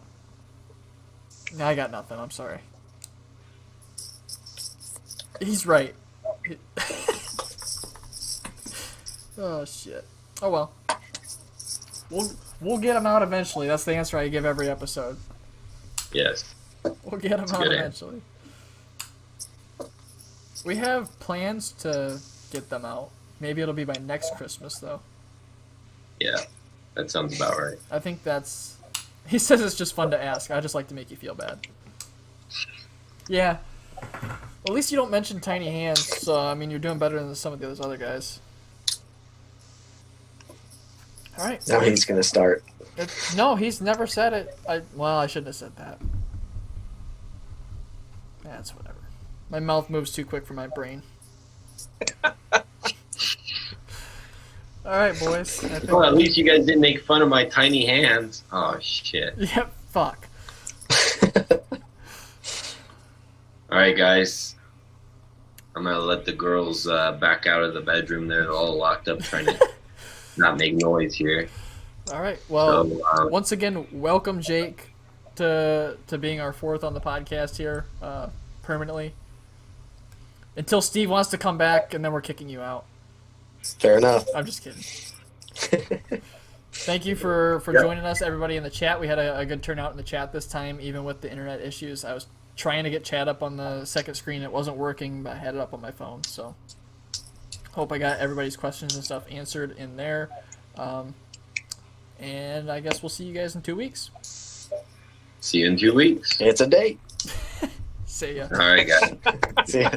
I got nothing. I'm sorry. He's right. Oh shit. Oh well. We'll get him out eventually. That's the answer I give every episode. Yes. We'll get him out good eventually. We have plans to get them out. Maybe it'll be by next Christmas though. Yeah, that sounds about right. I think that's. He says it's just fun to ask. I just like to make you feel bad. Yeah. Well, at least you don't mention tiny hands, so I mean you're doing better than some of those other guys. All right. Now he's gonna start. No, he's never said it. I shouldn't have said that. That's whatever. My mouth moves too quick for my brain. All right, boys. I think Well, at least you guys didn't make fun of my tiny hands. Oh shit. Yep. Fuck. All right, guys. gonna let the girls back out of the bedroom. They're all locked up trying to not make noise here. All right. Well, So, once again, welcome Jake to being our fourth on the podcast here permanently. Until Steve wants to come back, and then we're kicking you out. Fair enough. I'm just kidding. Thank you for joining us, everybody in the chat. We had a good turnout in the chat this time, even with the internet issues. I was trying to get chat up on the second screen. It wasn't working, but I had it up on my phone. So hope I got everybody's questions and stuff answered in there. And I guess we'll see you guys in 2 weeks. see you in 2 weeks. It's a date. See ya. All right, guys. See ya.